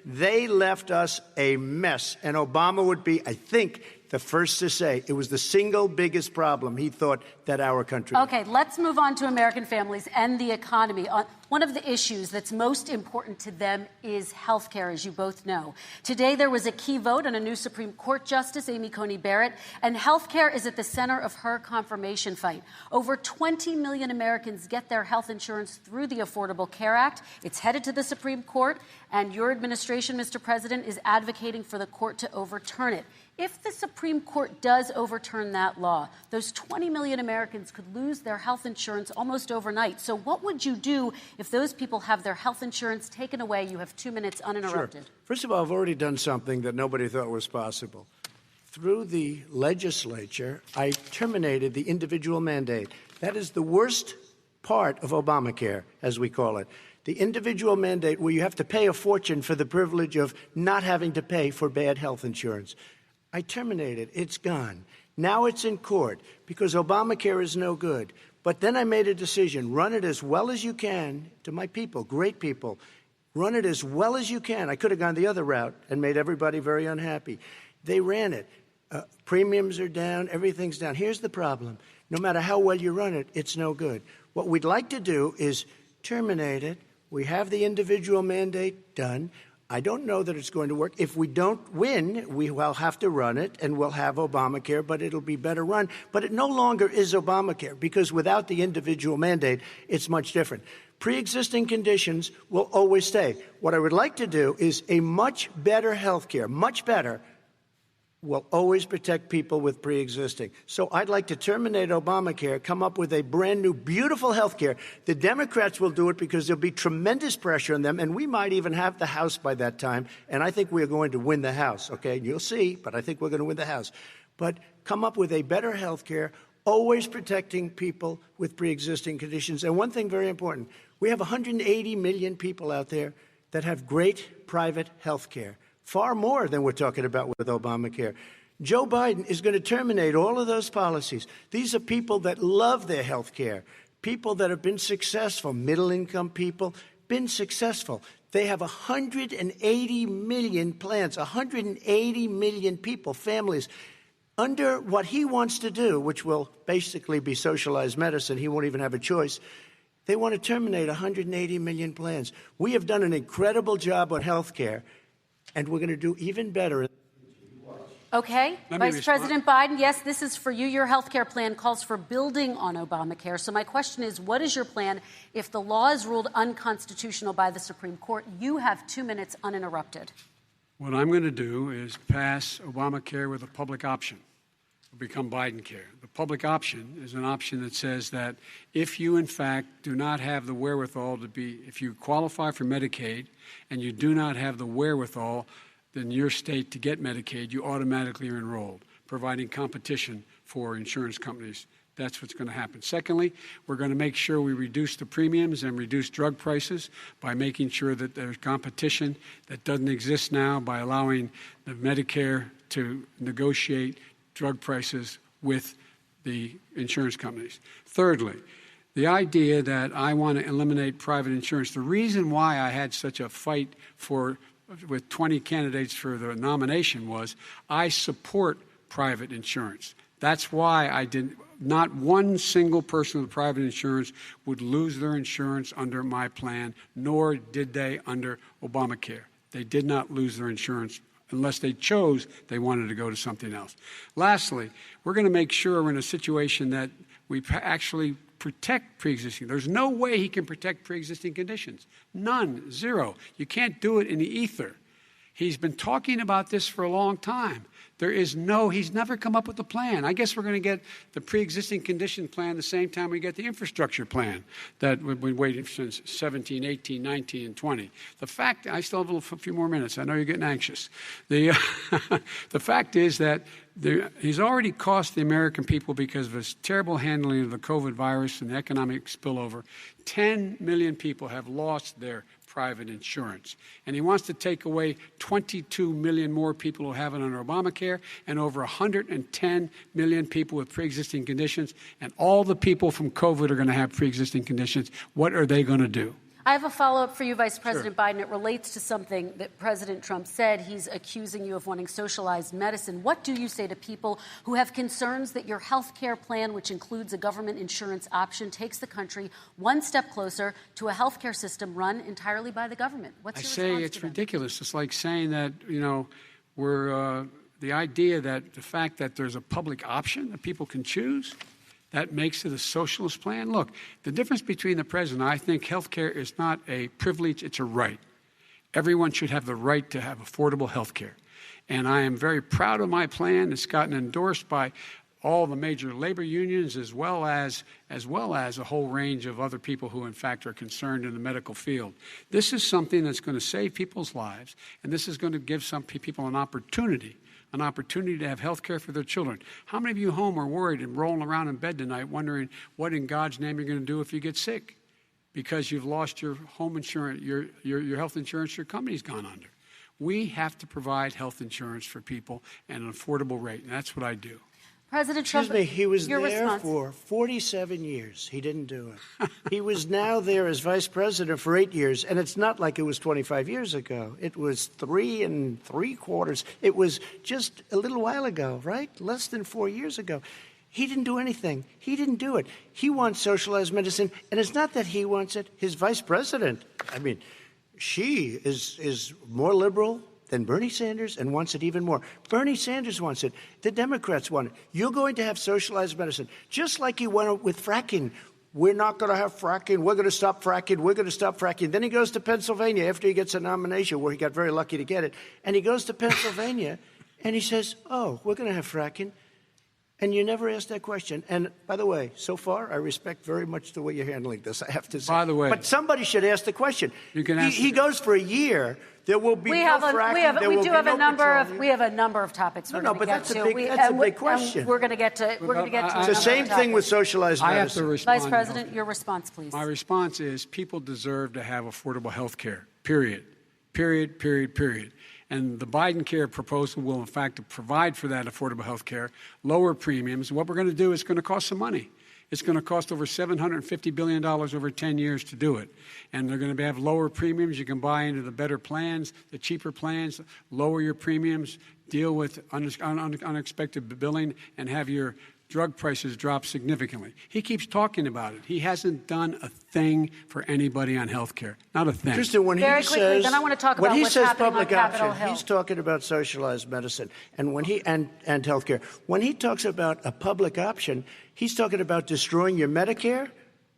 they left us a mess. And Obama would be, I think, the first to say it was the single biggest problem he thought that our country had. Okay, let's move on to American families and the economy. One of the issues that's most important to them is health care, as you both know. Today, there was a key vote on a new Supreme Court Justice, Amy Coney Barrett, and health care is at the center of her confirmation fight. Over 20 million Americans get their health insurance through the Affordable Care Act. It's headed to the Supreme Court, and your administration, Mr. President, is advocating for the court to overturn it. If the Supreme Court does overturn that law, those 20 million Americans could lose their health insurance almost overnight. So what would you do if those people have their health insurance taken away? You have 2 minutes uninterrupted. Sure. First of all, I've already done something that nobody thought was possible. Through the legislature, I terminated the individual mandate. That is the worst part of Obamacare, as we call it. The individual mandate where you have to pay a fortune for the privilege of not having to pay for bad health insurance. I terminated. It's gone. Now it's in court because Obamacare is no good. But then I made a decision. Run it as well as you can to my people, great people. Run it as well as you can. I could have gone the other route and made everybody very unhappy. They ran it. Premiums are down. Everything's down. Here's the problem. No matter how well you run it, it's no good. What we'd like to do is terminate it. We have the individual mandate done. I don't know that it's going to work. If we don't win, we will have to run it, and we'll have Obamacare, but it'll be better run. But it no longer is Obamacare, because without the individual mandate, it's much different. Pre-existing conditions will always stay. What I would like to do is a much better health care, much better, will always protect people with pre-existing. So I'd like to terminate Obamacare, come up with a brand new, beautiful health care. The Democrats will do it because there'll be tremendous pressure on them, and we might even have the House by that time, and I think we're going to win the House, okay? You'll see, but I think we're going to win the House. But come up with a better health care, always protecting people with pre-existing conditions. And one thing very important, we have 180 million people out there that have great private health care. Far more than we're talking about with Obamacare. Joe Biden is going to terminate all of those policies. These are people that love their health care, people that have been successful, middle-income people, been successful. They have 180 million plans, 180 million people, families. Under what he wants to do, which will basically be socialized medicine, he won't even have a choice, they want to terminate 180 million plans. We have done an incredible job on health care, and we're going to do even better. Okay. Vice President Biden, yes, this is for you. Your health care plan calls for building on Obamacare. So my question is, what is your plan if the law is ruled unconstitutional by the Supreme Court? You have 2 minutes uninterrupted. What I'm going to do is pass Obamacare with a public option. It'll become Biden care. The public option is an option that says that if you, in fact, do not have the wherewithal to be, if you qualify for Medicaid and you do not have the wherewithal in your state to get Medicaid, you automatically are enrolled, providing competition for insurance companies. That's what's going to happen. Secondly, we're going to make sure we reduce the premiums and reduce drug prices by making sure that there's competition that doesn't exist now by allowing the Medicare to negotiate drug prices with the insurance companies. Thirdly, the idea that I want to eliminate private insurance, the reason why I had such a fight with 20 candidates for the nomination was I support private insurance. That's why not one single person with private insurance would lose their insurance under my plan, nor did they under Obamacare. They did not lose their insurance unless they chose they wanted to go to something else. Lastly, we're going to make sure we're in a situation that we actually protect pre-existing. There's no way he can protect pre-existing conditions. None. Zero. You can't do it in the ether. He's been talking about this for a long time. He's never come up with a plan. I guess we're going to get the pre-existing condition plan the same time we get the infrastructure plan that we've been waiting since 17, 18, 19, and 20. The fact, I still have a few more minutes. I know you're getting anxious. The fact is that he's already cost the American people, because of his terrible handling of the COVID virus and the economic spillover, 10 million people have lost their private insurance. And he wants to take away 22 million more people who have it under Obamacare, and over 110 million people with pre-existing conditions. And all the people from COVID are going to have pre-existing conditions. What are they going to do? I have a follow-up for you, Vice President Biden. It relates to something that President Trump said. He's accusing you of wanting socialized medicine. What do you say to people who have concerns that your health care plan, which includes a government insurance option, takes the country one step closer to a health care system run entirely by the government? What's your response to them? I say it's ridiculous. It's like saying that, the idea that the fact that there's a public option that people can choose, that makes it a socialist plan. Look, the difference between the president, I think health care is not a privilege, it's a right. Everyone should have the right to have affordable health care. And I am very proud of my plan. It's gotten endorsed by all the major labor unions, as well as a whole range of other people who, in fact, are concerned in the medical field. This is something that's going to save people's lives, and this is going to give some people an opportunity to have health care for their children. How many of you home are worried and rolling around in bed tonight wondering what in God's name you're going to do if you get sick because you've lost your home insurance, your health insurance your company's gone under? We have to provide health insurance for people at an affordable rate, and that's what I do. President Trump, Excuse me, he was your there response. for 47 years. He didn't do it. He was now there as vice president for 8 years, and it's not like it was 25 years ago. It was 3 3/4. It was just a little while ago, right? Less than 4 years ago. He didn't do anything. He didn't do it. He wants socialized medicine, and it's not that he wants it. His vice president, I mean, she is more liberal than Bernie Sanders and wants it even more. Bernie Sanders wants it. The Democrats want it. You're going to have socialized medicine, just like he went with fracking. We're not going to have fracking. We're going to stop fracking. We're going to stop fracking. Then he goes to Pennsylvania after he gets a nomination, where he got very lucky to get it. And he goes to Pennsylvania, and he says, oh, we're going to have fracking. And you never asked that question. And by the way, so far, I respect very much the way you're handling this, I have to say. By the way. But somebody should ask the question. You can ask he goes for a year. There will be no fracking. We have a number of topics we're going to get to. That's a big question. We're going to get to. It's the same thing with socialized medicine. I have to respond. Vice President, your response, please. My response is people deserve to have affordable health care, period. Period, period, period. And the Biden care proposal will, in fact, provide for that affordable health care, lower premiums. What we're going to do is going to cost some money. It's going to cost over $750 billion over 10 years to do it. And they're going to have lower premiums. You can buy into the better plans, the cheaper plans, lower your premiums, deal with unexpected billing, and have your drug prices drop significantly. He keeps talking about it. He hasn't done a thing for anybody on health care. Not a thing. Kristen, when Very he quickly, says, then I want to talk about when he what's says happening public on Capitol option, Hill. he's talking about socialized medicine and and health care. When he talks about a public option, he's talking about destroying your Medicare,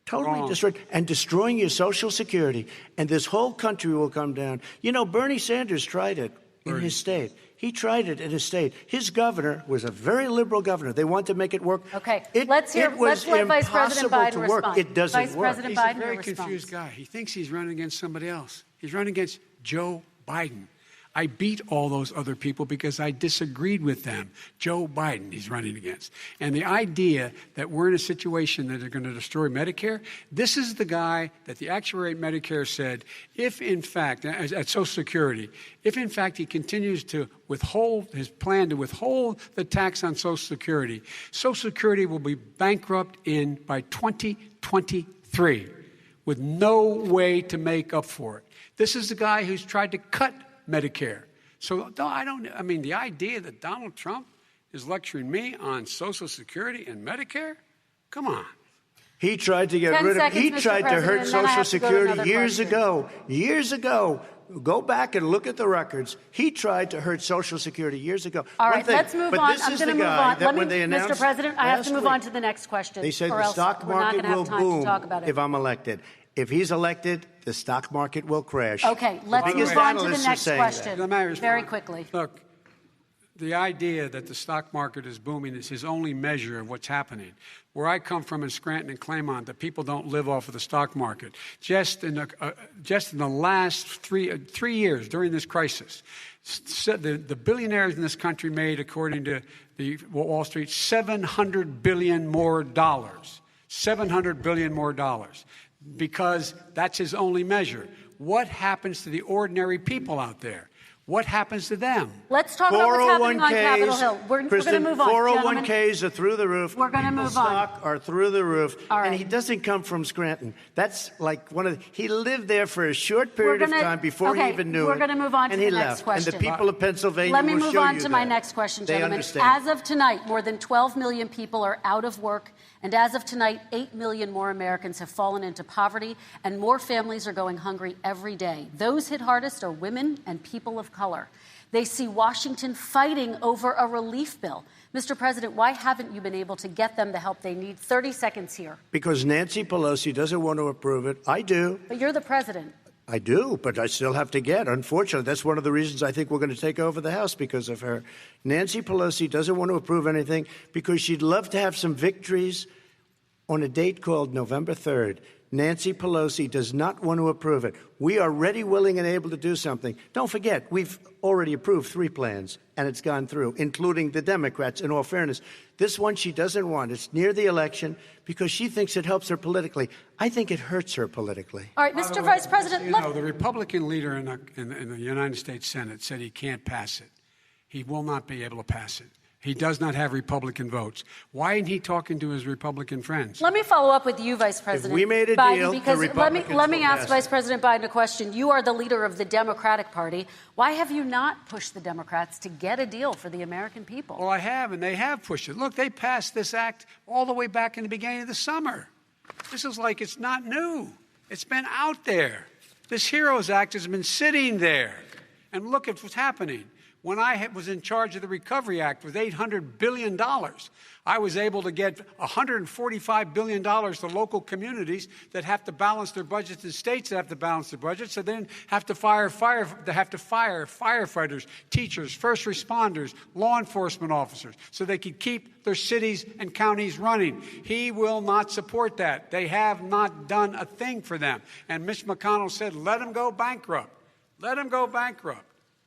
totally destroyed, and destroying your Social Security. And this whole country will come down. You know, Bernie Sanders tried it in his state. He tried it in his state. His governor was a very liberal governor. They want to make it work. Okay, let's let Vice President Biden respond. It doesn't Vice work. President He's Biden, a very your confused response. guy. He thinks he's running against somebody else. He's running against Joe Biden. I beat all those other people because I disagreed with them. Joe Biden he's running against. And the idea that we're in a situation that they're going to destroy Medicare, this is the guy that the actuary at Medicare said, if in fact, at Social Security, if in fact he continues to withhold his plan to withhold the tax on Social Security will be bankrupt by 2023 with no way to make up for it. This is the guy who's tried to cut Medicare. So the idea that Donald Trump is lecturing me on Social Security and Medicare, come on. He tried to get rid of it. He tried to hurt Social Security years ago. Years ago. Go back and look at the records. He tried to hurt Social Security years ago. All right, let's move on. I'm going to move on. Mr. President, I have to move on to the next question. They said the stock market will boom if I'm elected. If he's elected, the stock market will crash. Okay, let's move on to the next question very quickly. Look, the idea that the stock market is booming is his only measure of what's happening. Where I come from in Scranton and Claymont, the people don't live off of the stock market. Just in the last three years during this crisis, the billionaires in this country made, according to the Wall Street, $700 billion more dollars. $700 billion more dollars. Because that's his only measure. What happens to the ordinary people out there? What happens to them? Let's talk about what's happening on Capitol Hill. We're going to move on. 401ks are through the roof. We're going to move on. Stock are through the roof. All right. And he doesn't come from Scranton. That's like he lived there for a short period of time before he even knew it. We're going to move on to the next left. question. And the people of Pennsylvania Let me will show move you on to my that. next question, They gentlemen. understand. As of tonight, more than 12 million people are out of work. And as of tonight, 8 million more Americans have fallen into poverty, and more families are going hungry every day. Those hit hardest are women and people of color. They see Washington fighting over a relief bill. Mr. President, why haven't you been able to get them the help they need? 30 seconds here. Because Nancy Pelosi doesn't want to approve it. I do. But you're the president. I do, but I still have to get. Unfortunately, that's one of the reasons I think we're going to take over the House, because of her. Nancy Pelosi doesn't want to approve anything because she'd love to have some victories on a date called November 3rd. Nancy Pelosi does not want to approve it. We are ready, willing, and able to do something. Don't forget, we've already approved 3 plans, and it's gone through, including the Democrats, in all fairness. This one she doesn't want. It's near the election because she thinks it helps her politically. I think it hurts her politically. All right, Mr. Vice President. The Republican leader in the United States Senate said he can't pass it. He will not be able to pass it. He does not have Republican votes. Why isn't he talking to his Republican friends? Let me follow up with you, Vice President we made a Biden, deal, because the Republicans let me will ask pass Vice it. President Biden a question. You are the leader of the Democratic Party. Why have you not pushed the Democrats to get a deal for the American people? Well, I have, and they have pushed it. Look, they passed this act all the way back in the beginning of the summer. This is like it's not new. It's been out there. This HEROES Act has been sitting there. And look at what's happening. When I was in charge of the Recovery Act with $800 billion, I was able to get $145 billion to local communities that have to balance their budgets and states that have to balance their budgets, so then have to fire firefighters, teachers, first responders, law enforcement officers, so they can keep their cities and counties running. He will not support that. They have not done a thing for them. And Mitch McConnell said, let them go bankrupt. Let them go bankrupt.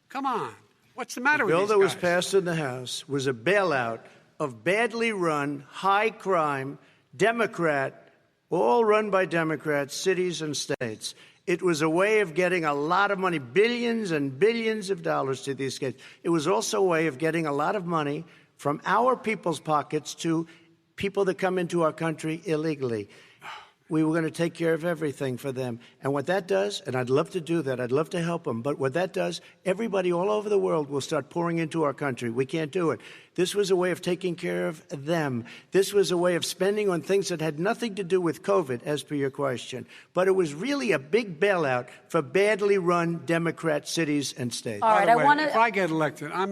Come on. What's the matter with these guys? The bill that was passed in the House was a bailout of badly run, high-crime, Democrat, all run by Democrats, cities and states. It was a way of getting a lot of money, billions and billions of dollars to these states. It was also a way of getting a lot of money from our people's pockets to people that come into our country illegally. We were going to take care of everything for them. And what that does, and I'd love to do that, I'd love to help them, but what that does, everybody all over the world will start pouring into our country. We can't do it. This was a way of taking care of them. This was a way of spending on things that had nothing to do with COVID, as per your question. But it was really a big bailout for badly run Democrat cities and states. All right, By the way, if I get elected, I'm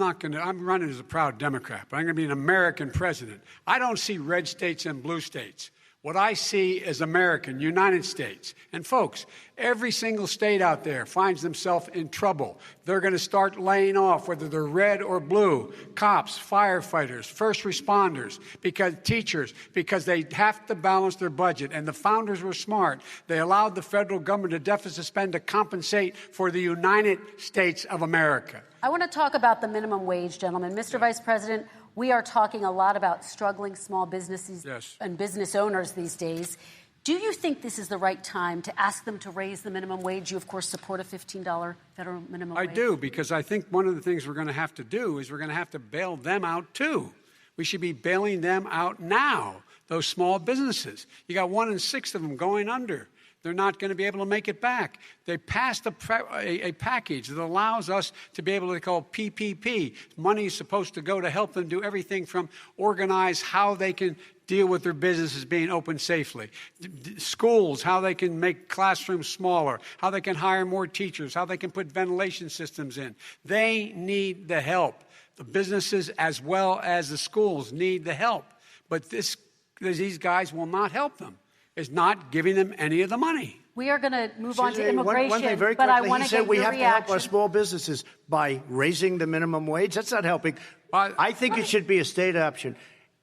running as a proud Democrat, but I'm going to be an American president. I don't see red states and blue states. What I see is American, United States. And folks, every single state out there finds themselves in trouble. They're going to start laying off, whether they're red or blue, cops, firefighters, first responders, because they have to balance their budget. And the founders were smart. They allowed the federal government to deficit spend to compensate for the United States of America. I want to talk about the minimum wage, gentlemen. Mr. Vice President, we are talking a lot about struggling small businesses and business owners these days. Do you think this is the right time to ask them to raise the minimum wage? You, of course, support a $15 federal minimum wage. I do, because I think one of the things we're going to have to do is we're going to have to bail them out, too. We should be bailing them out now, those small businesses. You got 1 in 6 of them going under. They're not going to be able to make it back. They passed a package that allows us to be able to call PPP. Money is supposed to go to help them do everything from organize how they can deal with their businesses being open safely. Schools, how they can make classrooms smaller, how they can hire more teachers, how they can put ventilation systems in. They need the help. The businesses as well as the schools need the help. But these guys will not help them. Is not giving them any of the money. We are going to move on to immigration, one thing very but I quickly, want he to said get we your have reaction. to help our small businesses by raising the minimum wage. That's not helping. I think it should be a state option.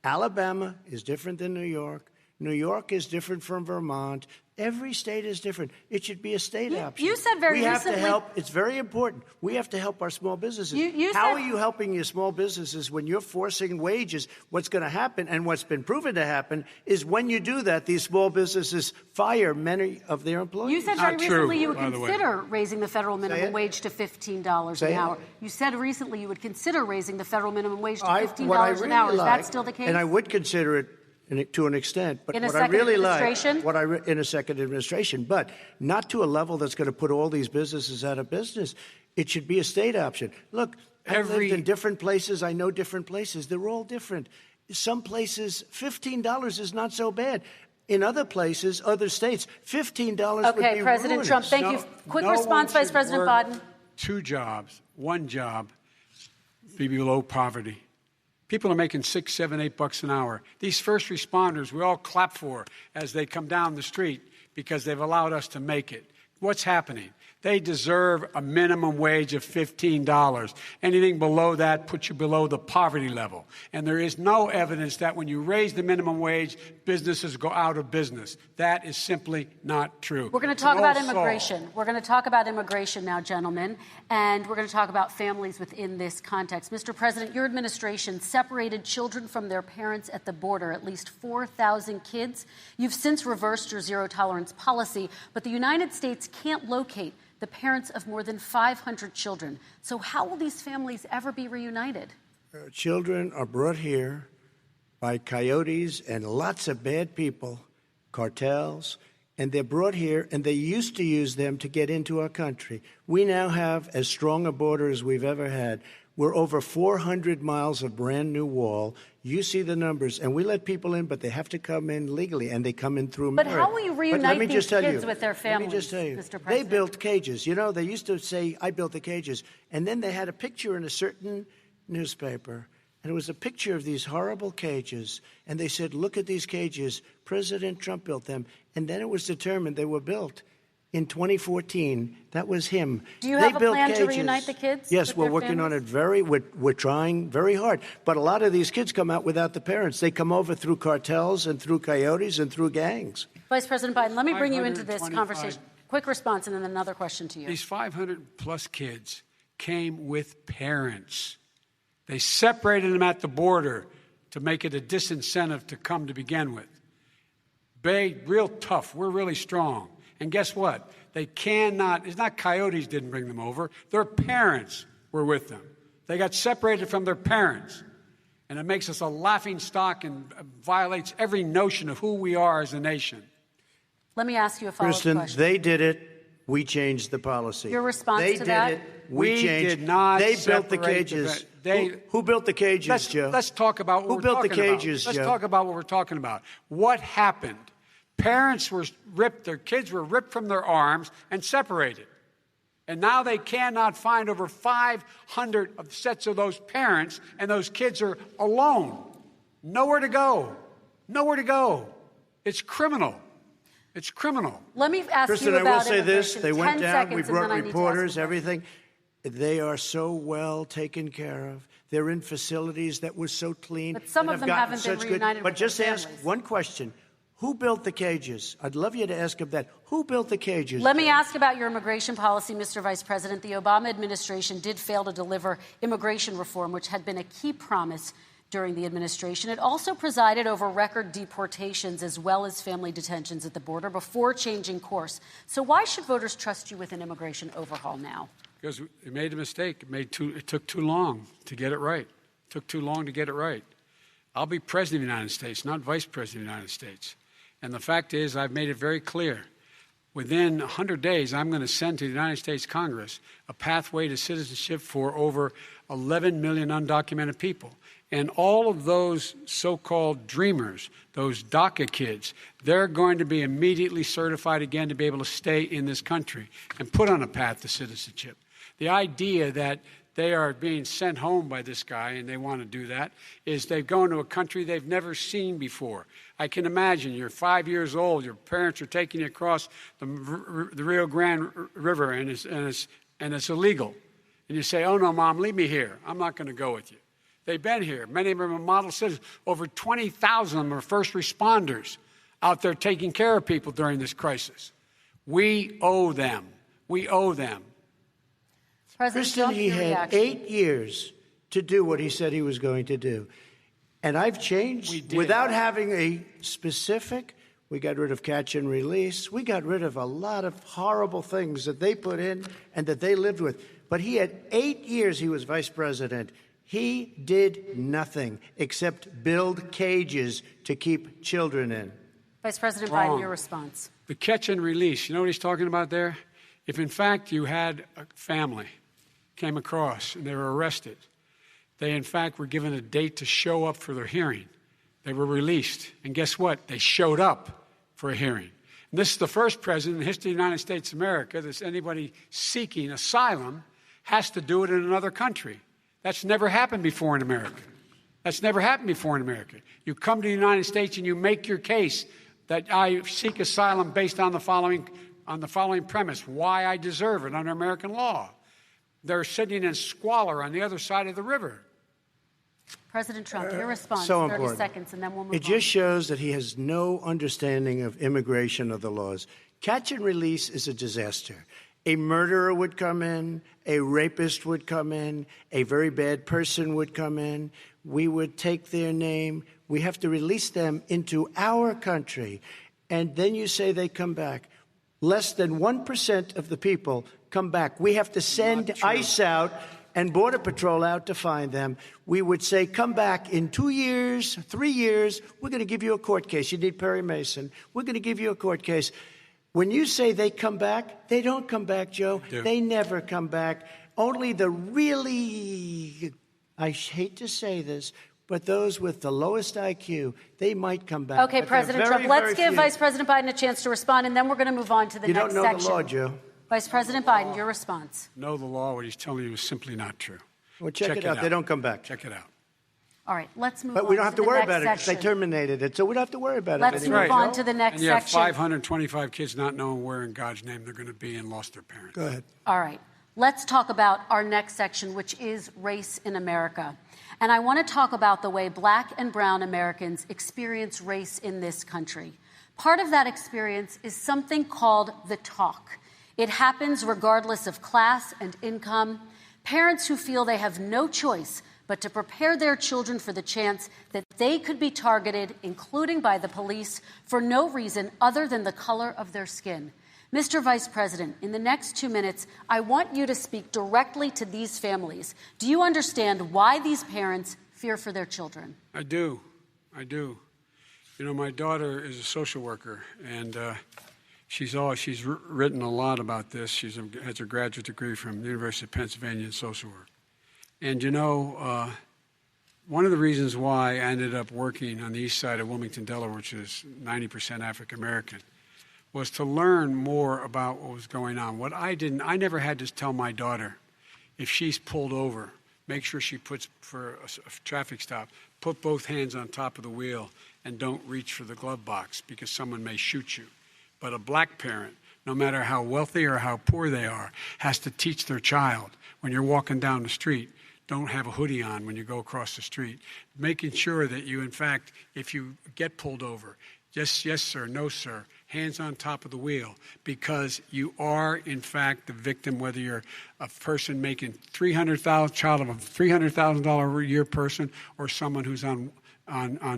Alabama is different than New York. New York is different from Vermont. Every state is different. It should be a state option. You said very recently. We recently. have to help. It's very important. We have to help our small businesses. How are you helping your small businesses when you're forcing wages? What's going to happen, and what's been proven to happen, is when you do that, these small businesses fire many of their employees. You said very recently you would consider raising the federal minimum wage to $15 an hour. You said recently you would consider raising the federal minimum wage to $15 an hour. Is that still the case? And I would consider it to an extent, but in a what I really like, in a second administration, but not to a level that's going to put all these businesses out of business. It should be a state option. Look, I've lived in different places. I know different places. They're all different. Some places, $15 is not so bad. In other places, other states, $15 would be Okay, President ruinous. Trump, thank you. Quick response, Vice President Biden. 2 jobs, 1 job, be below poverty. People are making $6, $7, $8 an hour. These first responders, we all clap for as they come down the street because they've allowed us to make it. What's happening? They deserve a minimum wage of $15. Anything below that puts you below the poverty level. And there is no evidence that when you raise the minimum wage, businesses go out of business. That is simply not true. We're going to talk about immigration. We're going to talk about immigration now, gentlemen, and we're going to talk about families within this context. Mr. President, your administration separated children from their parents at the border, at least 4,000 kids. You've since reversed your zero-tolerance policy, but the United States can't locate the parents of more than 500 children. So how will these families ever be reunited? Children are brought here by coyotes and lots of bad people, cartels, and they're brought here, and they used to use them to get into our country. We now have as strong a border as we've ever had. We're over 400 miles of brand new wall. You see the numbers, and we let people in, but they have to come in legally, and they come in through merit. But how will you reunite these kids with their families, Let me just tell you, Mr. President? they built cages. You know, they used to say, I built the cages, and then they had a picture in a certain newspaper, and it was a picture of these horrible cages, and they said, look at these cages. President Trump built them, and then it was determined they were built in 2014. That was him. Do you have a plan to reunite the kids? Yes, we're working on it we're trying very hard. But a lot of these kids come out without the parents. They come over through cartels and through coyotes and through gangs. Vice President Biden, let me bring you into this conversation. Quick response and then another question to you. These 500-plus kids came with parents. They separated them at the border to make it a disincentive to come to begin with. Real tough. We're really strong. And guess what? They cannot, it's not coyotes didn't bring them over. Their parents were with them. They got separated from their parents. And it makes us a laughing stock and violates every notion of who we are as a nation. Let me ask you a follow-up question. Kristen, they did it. We changed the policy. Your response to that? They did not. They built the cages. Who built the cages, Joe? Let's talk about what we're talking about. Who built the cages, Joe? Let's talk about what we're talking about. What happened? Parents were ripped, their kids were ripped from their arms and separated. And now they cannot find over 500 sets of those parents, and those kids are alone. Nowhere to go. Nowhere to go. It's criminal. It's criminal. Let me ask Kristen, you about I will say this. They went down. We brought seconds, reporters, everything. They are so well taken care of. They're in facilities that were so clean. But some of them haven't been reunited But with just their ask families. one question. Who built the cages? I'd love you to ask him that. Who built the cages? Let me ask about your immigration policy, Mr. Vice President. The Obama administration did fail to deliver immigration reform, which had been a key promise during the administration. It also presided over record deportations as well as family detentions at the border before changing course. So why should voters trust you with an immigration overhaul now? Because it made a mistake. It took too long to get it right. It took too long to get it right. I'll be president of the United States, not vice president of the United States. And the fact is, I've made it very clear. Within 100 days, I'm going to send to the United States Congress a pathway to citizenship for over 11 million undocumented people. And all of those so-called dreamers, those DACA kids, they're going to be immediately certified again to be able to stay in this country and put on a path to citizenship. The idea that they are being sent home by this guy, and they want to do that, is they've gone to a country they've never seen before. I can imagine you're 5 years old, your parents are taking you across the Rio Grande River, and it's illegal. And you say, oh, no, Mom, leave me here. I'm not going to go with you. They've been here. Many of them are model citizens. Over 20,000 of them are first responders out there taking care of people during this crisis. We owe them. We owe them. Kristen, he had 8 years to do what he said he was going to do. And I've changed without having a specific. We got rid of catch and release. We got rid of a lot of horrible things that they put in and that they lived with. But he had 8 years he was vice president. He did nothing except build cages to keep children in. Vice President Biden, your response. The catch and release, you know what he's talking about there? If, in fact, you had a family came across and they were arrested, they, in fact, were given a date to show up for their hearing. They were released. And guess what? They showed up for a hearing. And this is the first president in the history of the United States of America that anybody seeking asylum has to do it in another country. That's never happened before in America. That's never happened before in America. You come to the United States and you make your case that I seek asylum based on the following premise, why I deserve it under American law. They're sitting in squalor on the other side of the river. President Trump, your response, so 30 important. seconds, and then we'll move on. It just shows that he has no understanding of immigration or the laws. Catch and release is a disaster. A murderer would come in, a rapist would come in, a very bad person would come in. We would take their name. We have to release them into our country. And then you say they come back. Less than 1% of the people come back. We have to send ICE out and Border Patrol out to find them, we would say, come back in 2 years, 3 years, we're going to give you a court case. You need Perry Mason. We're going to give you a court case. When you say they come back, they don't come back, Joe. They never come back. Only the really, I hate to say this, but those with the lowest IQ, they might come back. Okay, President Trump, let's give Vice President Biden a chance to respond, and then we're going to move on to the next section. You don't know the law, Joe. Vice President Biden, your response. Know the law. What he's telling you is simply not true. Well, check it out. They don't come back. Check it out. All right, let's move on. But we don't have to worry about it because section. they terminated it, so we don't have to worry about it Let's anymore. move on to the next And you have section. 525 kids not knowing where in God's name they're going to be and lost their parents. Go ahead. All right, let's talk about our next section, which is race in America. And I want to talk about the way Black and brown Americans experience race in this country. Part of that experience is something called the talk. It happens regardless of class and income. Parents who feel they have no choice but to prepare their children for the chance that they could be targeted, including by the police, for no reason other than the color of their skin. Mr. Vice President, in the next 2 minutes, I want you to speak directly to these families. Do you understand why these parents fear for their children? I do. I do. You know, my daughter is a social worker, and she's written a lot about this. She has her graduate degree from the University of Pennsylvania in social work. And, you know, one of the reasons why I ended up working on the east side of Wilmington, Delaware, which is 90% African-American, was to learn more about what was going on. I never had to tell my daughter, if she's pulled over, make sure she puts, for a traffic stop, put both hands on top of the wheel and don't reach for the glove box because someone may shoot you. But a black parent, no matter how wealthy or how poor they are, has to teach their child, when you're walking down the street, don't have a hoodie on when you go across the street. Making sure that you, in fact, if you get pulled over, just yes, sir, no, sir, hands on top of the wheel, because you are, in fact, the victim, whether you're a person making child of a $300,000 a year person or someone who's on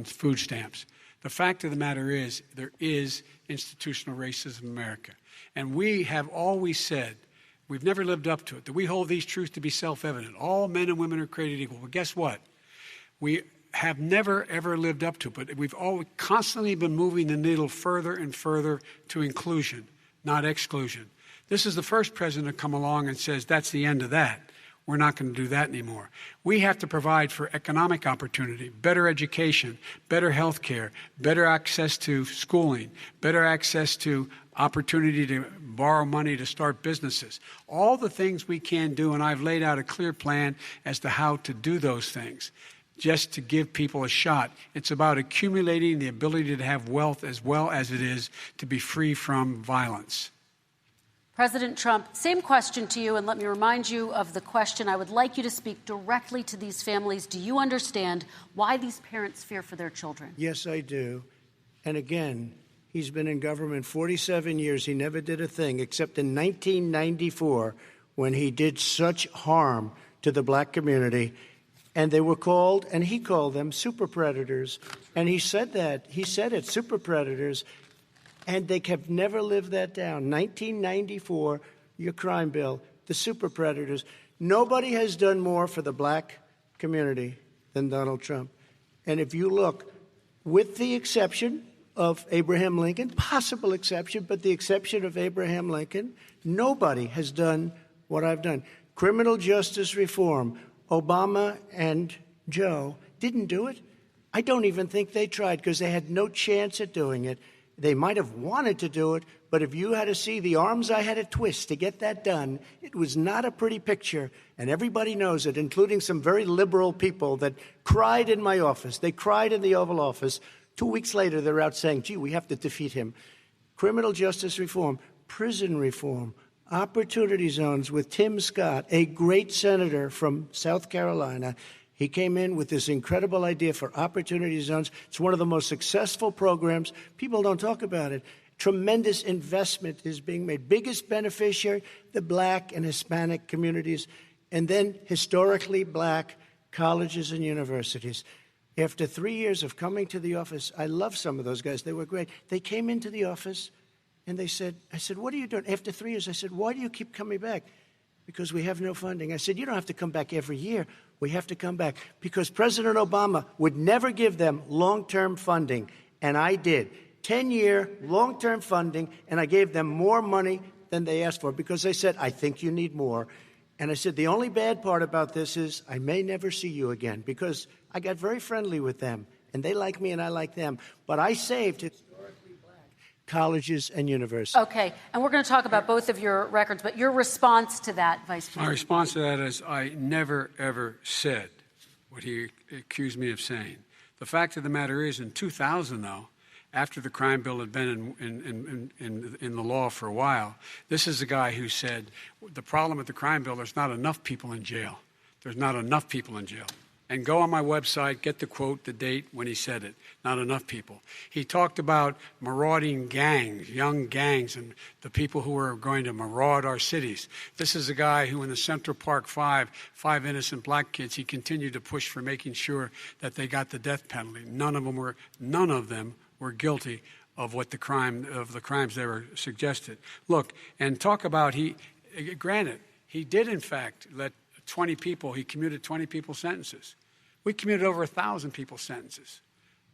food stamps. The fact of the matter is there is institutional racism in America. And we have always said, we've never lived up to it, that we hold these truths to be self-evident. All men and women are created equal. Well, guess what? We have never, ever lived up to it, but we've always constantly been moving the needle further and further to inclusion, not exclusion. This is the first president to come along and says, that's the end of that. We're not going to do that anymore. We have to provide for economic opportunity, better education, better health care, better access to schooling, better access to opportunity to borrow money to start businesses. All the things we can do, and I've laid out a clear plan as to how to do those things, just to give people a shot. It's about accumulating the ability to have wealth as well as it is to be free from violence. President Trump, same question to you, and let me remind you of the question. I would like you to speak directly to these families. Do you understand why these parents fear for their children? Yes, I do. And again, he's been in government 47 years. He never did a thing except in 1994 when he did such harm to the black community. And they were called, and he called them super predators. And he said that. He said it, super predators. And they have never lived that down. 1994, your crime bill, the super predators. Nobody has done more for the black community than Donald Trump. And if you look, with the exception of Abraham Lincoln, possible exception, but the exception of Abraham Lincoln, nobody has done what I've done. Criminal justice reform. Obama and Joe didn't do it. I don't even think they tried because they had no chance at doing it. They might have wanted to do it, but if you had to see the arms I had to twist to get that done, it was not a pretty picture, and everybody knows it, including some very liberal people that cried in my office. They cried in the Oval Office. 2 weeks later, they're out saying, gee, we have to defeat him. Criminal justice reform, prison reform, opportunity zones with Tim Scott, a great senator from South Carolina. He came in with this incredible idea for opportunity zones. It's one of the most successful programs. People don't talk about it. Tremendous investment is being made. Biggest beneficiary, the black and Hispanic communities, and then historically black colleges and universities. After 3 years of coming to the office, I love some of those guys. They were great. They came into the office and they said, I said, what are you doing? After 3 years, I said, why do you keep coming back? Because we have no funding. I said, you don't have to come back every year. We have to come back because President Obama would never give them long-term funding, and I did. 10-year long-term funding, and I gave them more money than they asked for because they said, I think you need more. And I said, the only bad part about this is I may never see you again because I got very friendly with them, and they like me and I like them. But I saved historically black colleges and universities. Okay, and we're going to talk about both of your records, but your response to that, Vice President? My response to that is I never, ever said what he accused me of saying. The fact of the matter is, in 2000, though, after the crime bill had been in the law for a while, this is a guy who said, the problem with the crime bill, there's not enough people in jail. There's not enough people in jail. And go on my website, get the quote, the date when he said it. Not enough people. He talked about marauding gangs, young gangs, and the people who are going to maraud our cities. This is a guy who in the Central Park five innocent black kids, he continued to push for making sure that they got the death penalty. None of them were guilty of the crimes they were suggested. Look, and talk about granted, he did in fact let 20 people, he commuted 20 people's sentences. We commuted over 1,000 people's sentences.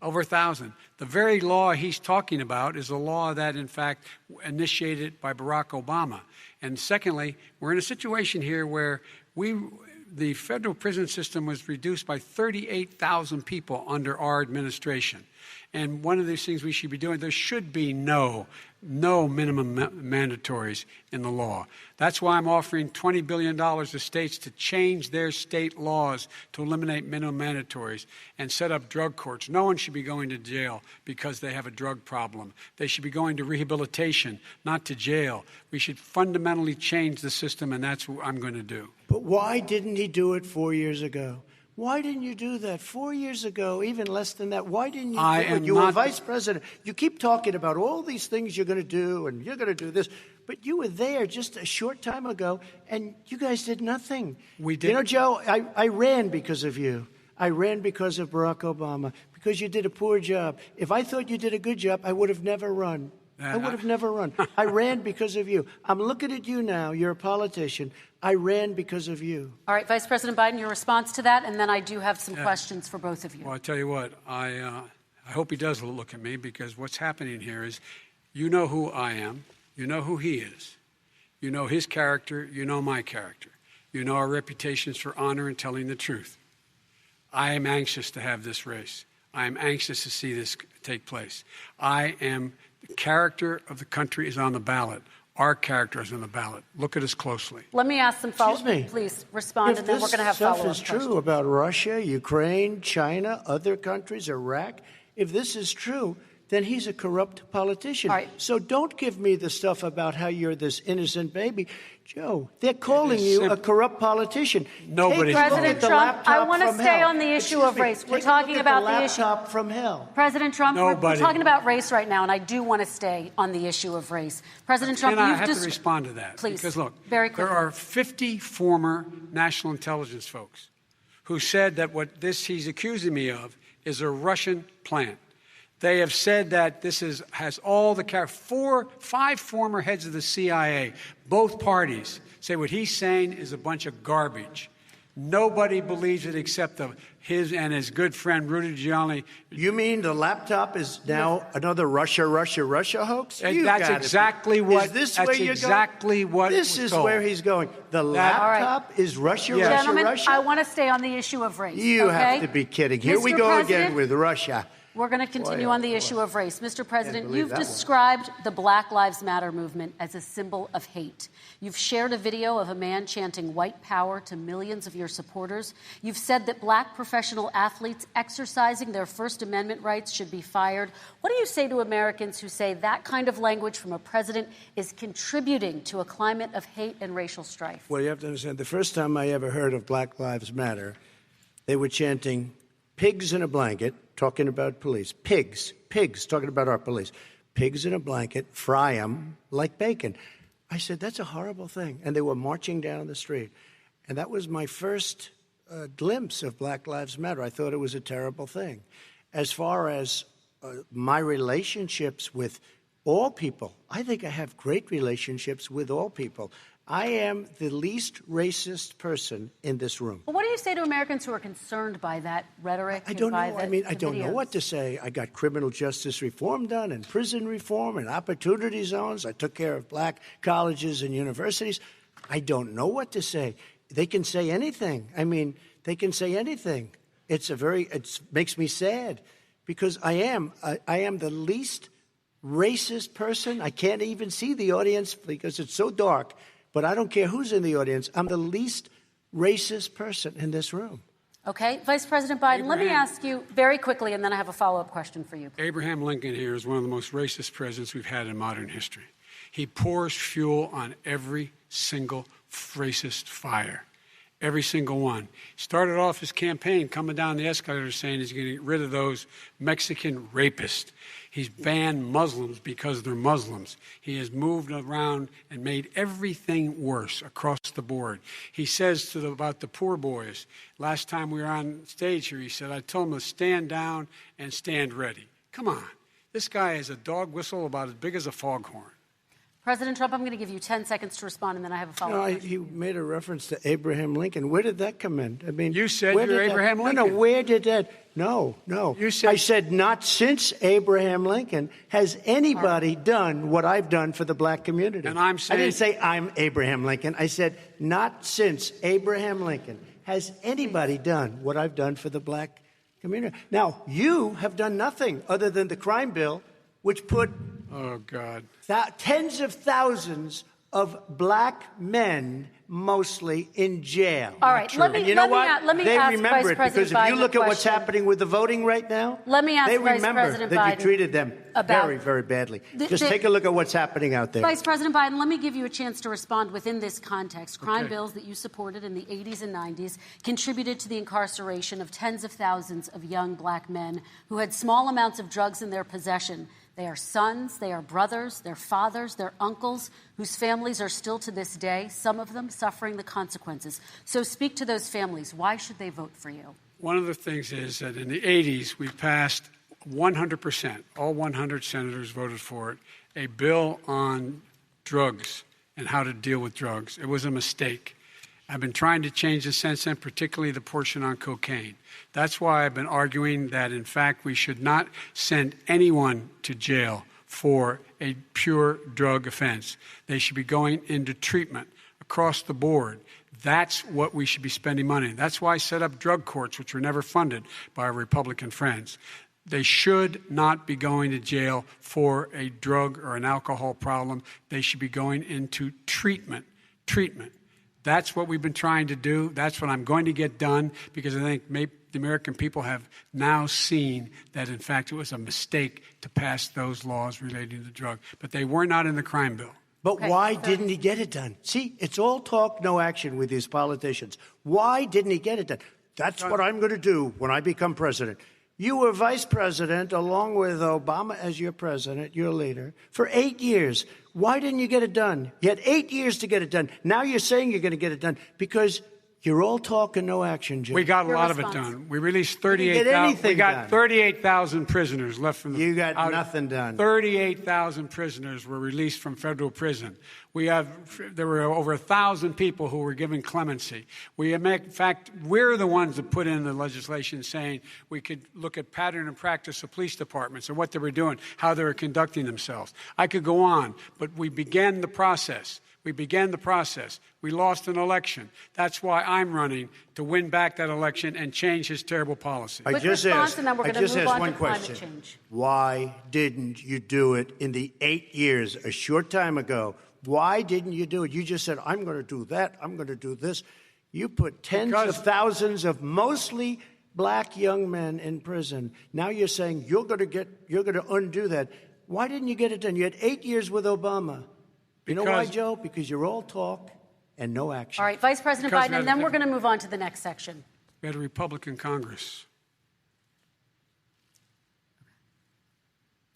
Over 1,000. The very law he's talking about is a law that, in fact, initiated by Barack Obama. And secondly, we're in a situation here where the federal prison system was reduced by 38,000 people under our administration. And one of these things we should be doing, there should be no minimum mandatories in the law. That's why I'm offering $20 billion to states to change their state laws to eliminate minimum mandatories and set up drug courts. No one should be going to jail because they have a drug problem. They should be going to rehabilitation, not to jail. We should fundamentally change the system, and that's what I'm going to do. But why didn't he do it 4 years ago? Why didn't you do that 4 years ago, even less than that? Why didn't you do it? You were vice president. You keep talking about all these things you're going to do, and you're going to do this. But you were there just a short time ago, and you guys did nothing. We did. You know, Joe, I ran because of you. I ran because of Barack Obama, because you did a poor job. If I thought you did a good job, I would have never run. I would have never run. I ran because of you. I'm looking at you now. You're a politician. I ran because of you. All right, Vice President Biden, your response to that, and then I do have some questions for both of you. Well, I tell you what, I hope he does look at me, because what's happening here is, you know who I am, you know who he is, you know his character, you know my character, you know our reputations for honor and telling the truth. I am anxious to have this race. I am anxious to see this take place. The character of the country is on the ballot. Our character is on the ballot. Look at us closely. Let me ask some follow-up. Please respond, and then we're going to have follow-up questions. If this stuff is true about Russia, Ukraine, China, other countries, Iraq, if this is true, then he's a corrupt politician. All right. So don't give me the stuff about how you're this innocent baby. Joe, they're calling you a corrupt politician. Nobody's President Trump, I want to stay on the issue of race. We're talking about the issue. Laptop from hell. President Trump, we're talking about race right now, and I do want to stay on the issue of race. President Trump, I have to respond to that. Please, because look, very quickly. There are 50 former national intelligence folks who said that what he's accusing me of is a Russian plant. They have said that this has all the five former heads of the CIA, both parties, say what he's saying is a bunch of garbage. Nobody believes it except his and his good friend Rudy Giuliani. You mean the laptop is now another Russia hoax? That's exactly what. Is this where you're going? This is where he's going. The laptop is Russia, Gentlemen, Russia. I want to stay on the issue of race. You have to be kidding. Here we go again with Russia. We're going to continue on the issue of race. Mr. President, you've described the Black Lives Matter movement as a symbol of hate. You've shared a video of a man chanting white power to millions of your supporters. You've said that black professional athletes exercising their First Amendment rights should be fired. What do you say to Americans who say that kind of language from a president is contributing to a climate of hate and racial strife? Well, you have to understand, the first time I ever heard of Black Lives Matter, they were chanting pigs in a blanket, talking about police. Pigs, talking about our police. Pigs in a blanket, fry them like bacon. I said, that's a horrible thing. And they were marching down the street. And that was my first glimpse of Black Lives Matter. I thought it was a terrible thing. As far as my relationships with all people. I think I have great relationships with all people. I am the least racist person in this room. Well, what do you say to Americans who are concerned by that rhetoric? I don't know. I don't know what to say. I got criminal justice reform done and prison reform and opportunity zones. I took care of black colleges and universities. I don't know what to say. They can say anything. They can say anything. It makes me sad because I am the least racist person. I can't even see the audience because it's so dark. But I don't care who's in the audience. I'm the least racist person in this room. Okay. Vice President Biden, let me ask you very quickly, and then I have a follow-up question for you. Abraham Lincoln here is one of the most racist presidents we've had in modern history. He pours fuel on every single racist fire. Every single one. Started off his campaign coming down the escalator saying he's going to get rid of those Mexican rapists. He's banned Muslims because they're Muslims. He has moved around and made everything worse across the board. He says about the poor boys, last time we were on stage here, he said, I told them to stand down and stand ready. Come on. This guy has a dog whistle about as big as a foghorn. President Trump, I'm going to give you 10 seconds to respond, and then I have a follow-up. He made a reference to Abraham Lincoln. Where did that come in? You said you're Abraham Lincoln. No, where did that? No. You said, I said not since Abraham Lincoln has anybody done what I've done for the black community. And I'm saying, I didn't say I'm Abraham Lincoln. I said not since Abraham Lincoln has anybody done what I've done for the black community. Now, you have done nothing other than the crime bill, which put tens of thousands of black men mostly in jail. All right, let me ask Vice President because if you look at what's happening with the voting right now, let me ask they Vice remember President that Biden you treated them very, very badly. Just take a look at what's happening out there. Vice President Biden, let me give you a chance to respond within this context. Crime bills that you supported in the 80s and 90s contributed to the incarceration of tens of thousands of young black men who had small amounts of drugs in their possession. They are sons, they are brothers, they're fathers, they're uncles, whose families are still to this day, some of them suffering the consequences. So speak to those families. Why should they vote for you? One of the things is that in the 80s, we passed 100%, all 100 senators voted for it, a bill on drugs and how to deal with drugs. It was a mistake. I've been trying to change the sense, and particularly the portion on cocaine. That's why I've been arguing that, in fact, we should not send anyone to jail for a pure drug offense. They should be going into treatment across the board. That's what we should be spending money on. That's why I set up drug courts, which were never funded by our Republican friends. They should not be going to jail for a drug or an alcohol problem. They should be going into treatment. That's what we've been trying to do. That's what I'm going to get done, because I think the American people have now seen that, in fact, it was a mistake to pass those laws relating to drug. But they were not in the crime bill. But why didn't he get it done? See, it's all talk, no action with these politicians. Why didn't he get it done? That's what I'm going to do when I become president. You were vice president along with Obama as your president, your leader, for 8 years. Why didn't you get it done? You had 8 years to get it done. Now you're saying you're going to get it done because you're all talk and no action, Jim. We got a lot of it done. We released 38,000. We got 38,000 prisoners left from the. You got nothing done. 38,000 prisoners were released from federal prison. There were over 1,000 people who were given clemency. In fact, we're the ones that put in the legislation saying we could look at pattern and practice of police departments and what they were doing, how they were conducting themselves. I could go on, but we began the process. We lost an election. That's why I'm running, to win back that election and change his terrible policy. I just asked one question. Why didn't you do it in the 8 years, a short time ago? Why didn't you do it? You just said, I'm going to do that. I'm going to do this. You put tens of thousands of mostly black young men in prison. Now you're saying you're going to undo that. Why didn't you get it done? You had 8 years with Obama. You know why, Joe? Because you're all talk and no action. All right, Vice President Biden, and then we're going to move on to the next section. We had a Republican Congress.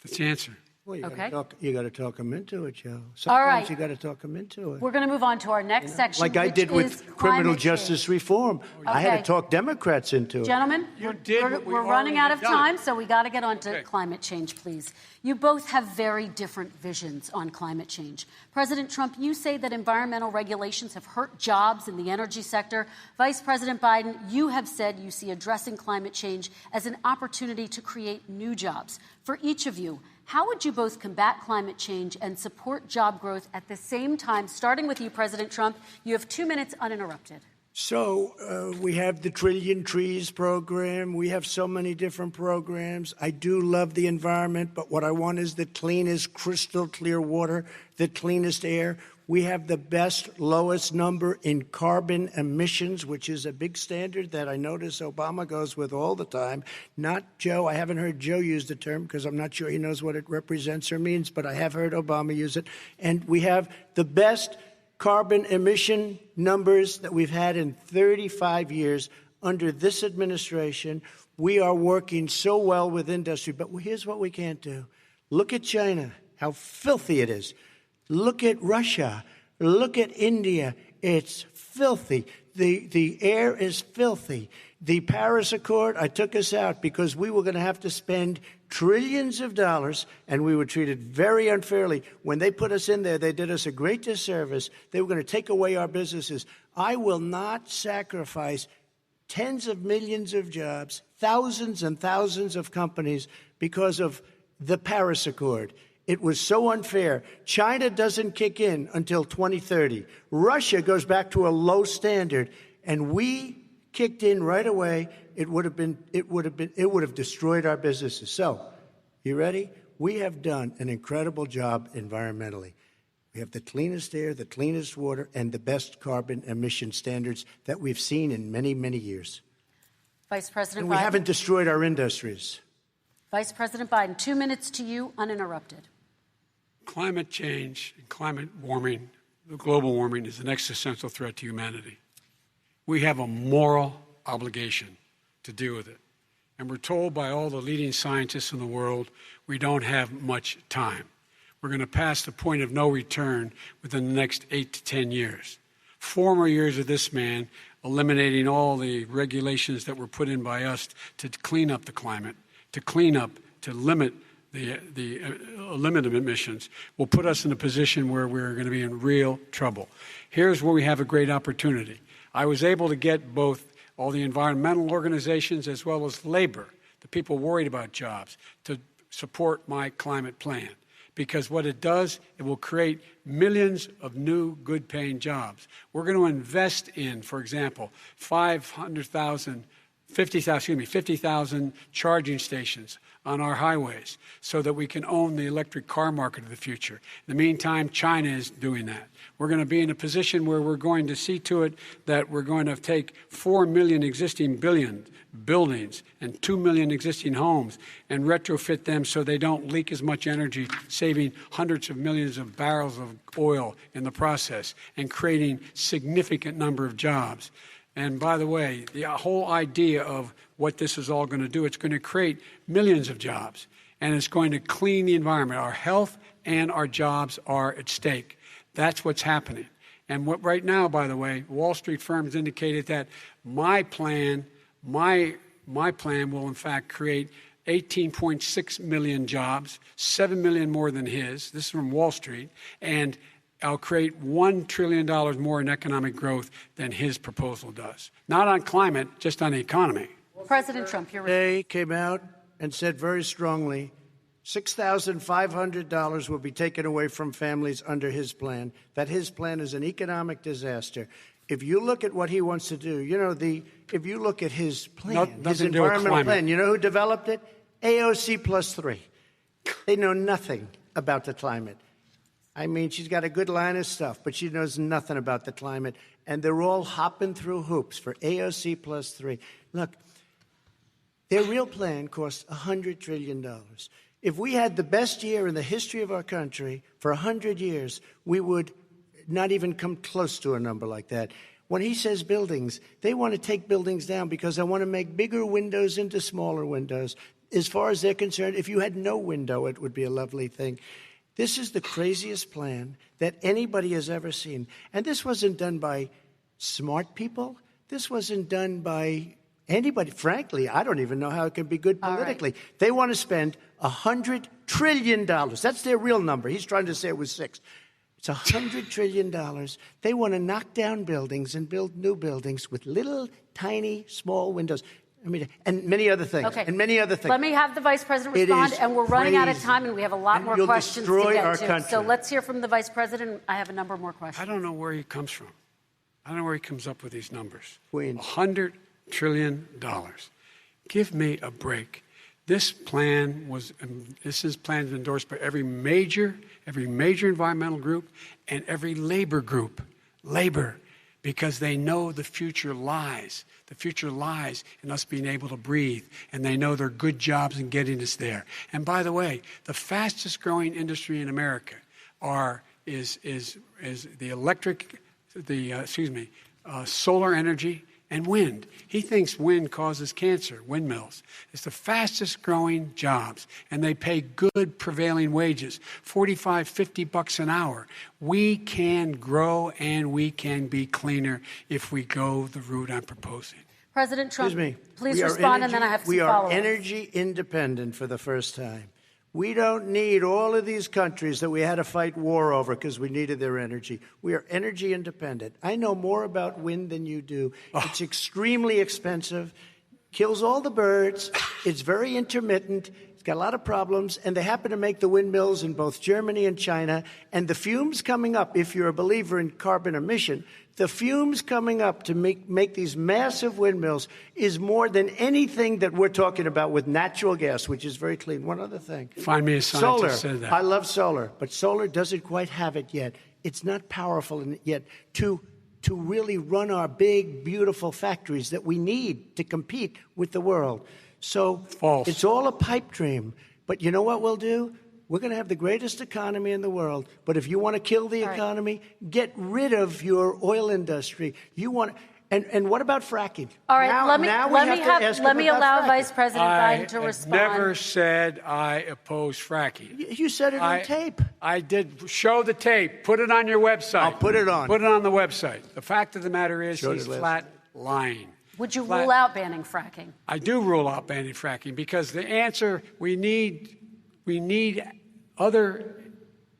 That's the answer. Well, you Okay. got to talk them into it, Joe. All right. Sometimes you got to talk them into it. We're going to move on to our next section, Like I which did is with criminal climate justice change. reform. I had Okay. to talk Democrats into it. Gentlemen, You did what we we're running out of already done. time, so we got to get on to Okay. climate change, please. You both have very different visions on climate change. President Trump, you say that environmental regulations have hurt jobs in the energy sector. Vice President Biden, you have said you see addressing climate change as an opportunity to create new jobs. For each of you, how would you both combat climate change and support job growth at the same time? Starting with you, President Trump, you have 2 minutes uninterrupted. So we have the Trillion Trees program. We have so many different programs. I do love the environment, but what I want is the cleanest, crystal clear water, the cleanest air. We have the best, lowest number in carbon emissions, which is a big standard that I notice Obama goes with all the time. Not Joe. I haven't heard Joe use the term because I'm not sure he knows what it represents or means, but I have heard Obama use it. And we have the best carbon emission numbers that we've had in 35 years under this administration. We are working so well with industry, but here's what we can't do. Look at China, how filthy it is. Look at Russia. Look at India. It's filthy. The air is filthy. The Paris Accord, I took us out because we were going to have to spend trillions of dollars, and we were treated very unfairly. When they put us in there, they did us a great disservice. They were going to take away our businesses. I will not sacrifice tens of millions of jobs, thousands and thousands of companies because of the Paris Accord. It was so unfair. China doesn't kick in until 2030. Russia goes back to a low standard, and we kicked in right away. It would have destroyed our businesses. So, you ready? We have done an incredible job environmentally. We have the cleanest air, the cleanest water, and the best carbon emission standards that we've seen in many, many years. Vice President And we Biden. haven't destroyed our industries. Vice President Biden, 2 minutes to you, uninterrupted. Climate change and climate warming, global warming, is an existential threat to humanity. We have a moral obligation to deal with it. And we're told by all the leading scientists in the world we don't have much time. We're going to pass the point of no return within the next 8 to 10 years. 4 more years of this man eliminating all the regulations that were put in by us to clean up the climate, to limit limit of emissions will put us in a position where we're going to be in real trouble. Here's where we have a great opportunity. I was able to get both all the environmental organizations as well as labor, the people worried about jobs, to support my climate plan. Because what it does, it will create millions of new good-paying jobs. We're going to invest in, for example, 50,000 charging stations on our highways so that we can own the electric car market of the future. In the meantime, China is doing that. We're going to be in a position where we're going to see to it that we're going to take 4 million existing buildings and 2 million existing homes and retrofit them so they don't leak as much energy, saving hundreds of millions of barrels of oil in the process and creating significant number of jobs. And by the way, the whole idea of what this is all going to do, it's going to create millions of jobs, and it's going to clean the environment. Our health and our jobs are at stake. That's what's happening. And what right now, by the way, Wall Street firms indicated that my plan will in fact create 18.6 million jobs, 7 million more than his. This is from Wall Street. And I'll create $1 trillion more in economic growth than his proposal does. Not on climate, just on the economy. President Trump, you're They came out and said very strongly, $6,500 will be taken away from families under his plan, that his plan is an economic disaster. If you look at what he wants to do, if you look at his plan, his environmental plan, you know who developed it? AOC plus 3. They know nothing about the climate. I mean, she's got a good line of stuff, but she knows nothing about the climate. And they're all hopping through hoops for AOC plus 3. Look, their real plan costs $100 trillion. If we had the best year in the history of our country for 100 years, we would not even come close to a number like that. When he says buildings, they want to take buildings down because they want to make bigger windows into smaller windows. as far as they're concerned, if you had no window, it would be a lovely thing. This is the craziest plan that anybody has ever seen. And this wasn't done by smart people. This wasn't done by anybody. Frankly, I don't even know how it can be good politically. Right. They want to spend $100 trillion. That's their real number. He's trying to say it was 6. It's $100 trillion. They want to knock down buildings and build new buildings with little, tiny, small windows. I mean, and many other things. Okay. And many other things. Let me have the Vice President respond, and we're running out of time, and we have a lot more questions to get to. Country. So let's hear from the Vice President. I have a number more questions. I don't know where he comes from. I don't know where he comes up with these numbers. Queens. $100 trillion. Give me a break. This plan has been endorsed by every major environmental group and every labor group. Labor. Because they know the future lies. The future lies in us being able to breathe, and they know there are good jobs in getting us there. And by the way, the fastest growing industry in America is solar energy and wind. He thinks wind causes cancer, windmills. It's the fastest growing jobs, and they pay good prevailing wages, $45, $50 an hour. We can grow and we can be cleaner if we go the route I'm proposing. President Trump, Excuse me. please respond, and then I have some follow-ups. We are energy independent for the first time. We don't need all of these countries that we had to fight war over because we needed their energy. We are energy independent. I know more about wind than you do. It's extremely expensive, kills all the birds. It's very intermittent. It's got a lot of problems. And they happen to make the windmills in both Germany and China. And the fumes coming up, if you're a believer in carbon emission, the fumes coming up to make these massive windmills is more than anything that we're talking about with natural gas, which is very clean. One other thing. Find me a scientist solar. who said that. I love solar, but solar doesn't quite have it yet. It's not powerful yet to really run our big, beautiful factories that we need to compete with the world. So False. It's all a pipe dream. But you know what we'll do? We're going to have the greatest economy in the world. But if you want to kill the economy, get rid of your oil industry. And what about fracking? All right, let me allow Vice President Biden to respond. I never said I oppose fracking. You said it on tape. I did. Show the tape. Put it on your website. I'll put it on. Put it on the website. The fact of the matter is he's flat lying. Would you rule out banning fracking? I do rule out banning fracking because the answer, we need other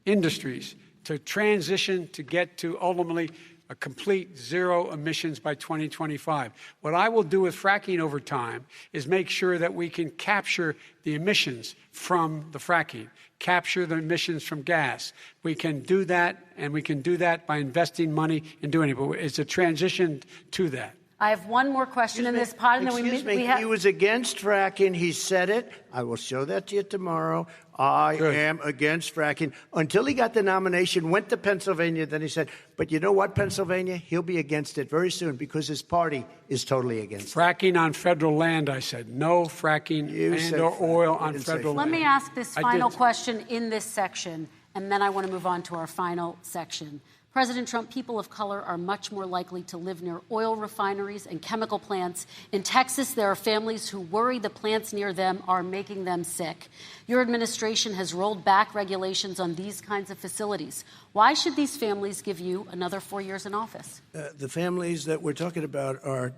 industries to transition to get to ultimately a complete zero emissions by 2025. What I will do with fracking over time is make sure that we can capture the emissions from the fracking, capture the emissions from gas. We can do that, and we can do that by investing money in doing it. But it's a transition to that. I have one more question in this pod, and then we have... He was against fracking. He said it. I will show that to you tomorrow. I am against fracking. Until he got the nomination, went to Pennsylvania, then he said, but you know what, Pennsylvania? He'll be against it very soon because his party is totally against it. Fracking on federal land, I said. No fracking or oil on federal land. Let me ask this final question in this section, and then I want to move on to our final section. President Trump, people of color are much more likely to live near oil refineries and chemical plants. In Texas, there are families who worry the plants near them are making them sick. Your administration has rolled back regulations on these kinds of facilities. Why should these families give you another 4 years in office? The families that we're talking about are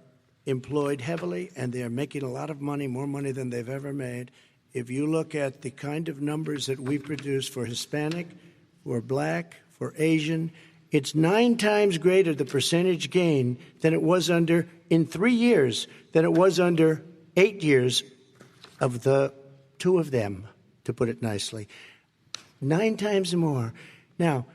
employed heavily, and they're making a lot of money, more money than they've ever made. If you look at the kind of numbers that we produce for Hispanic, for Black, for Asian, it's 9 times greater, the percentage gain, than it was in 3 years, than it was under 8 years of the 2 of them, to put it nicely. 9 times more. Now,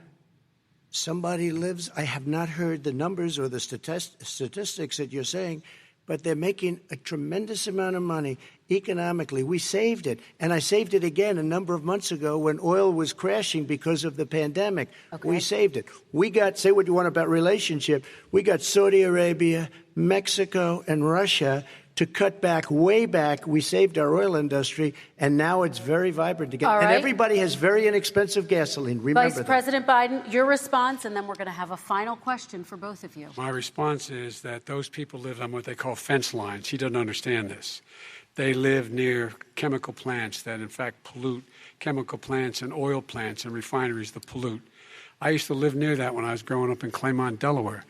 somebody lives, I have not heard the numbers or the statistics that you're saying, but they're making a tremendous amount of money economically. We saved it. And I saved it again a number of months ago when oil was crashing because of the pandemic. Okay. We saved it. We got, say what you want about relationship, we got Saudi Arabia, Mexico, and Russia to cut back, way back. We saved our oil industry, and now it's very vibrant again. All right. And everybody has very inexpensive gasoline. Remember Vice President Biden, your response, and then we're going to have a final question for both of you. My response is that those people live on what they call fence lines. He doesn't understand this. They live near chemical plants that, in fact, pollute, chemical plants and oil plants and refineries that pollute. I used to live near that when I was growing up in Claymont, Delaware.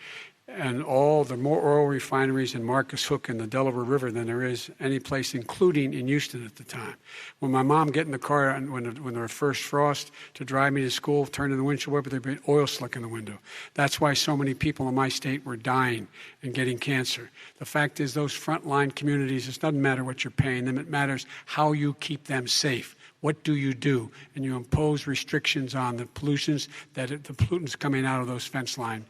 And all the more oil refineries in Marcus Hook and the Delaware River than there is any place, including in Houston at the time. When my mom get in the car and when there was first frost to drive me to school, turn in the windshield wiper, there'd be oil slick in the window. That's why so many people in my state were dying and getting cancer. The fact is, those frontline communities, it doesn't matter what you're paying them, it matters how you keep them safe. What do? And you impose restrictions on the pollutants the pollutants coming out of those fence line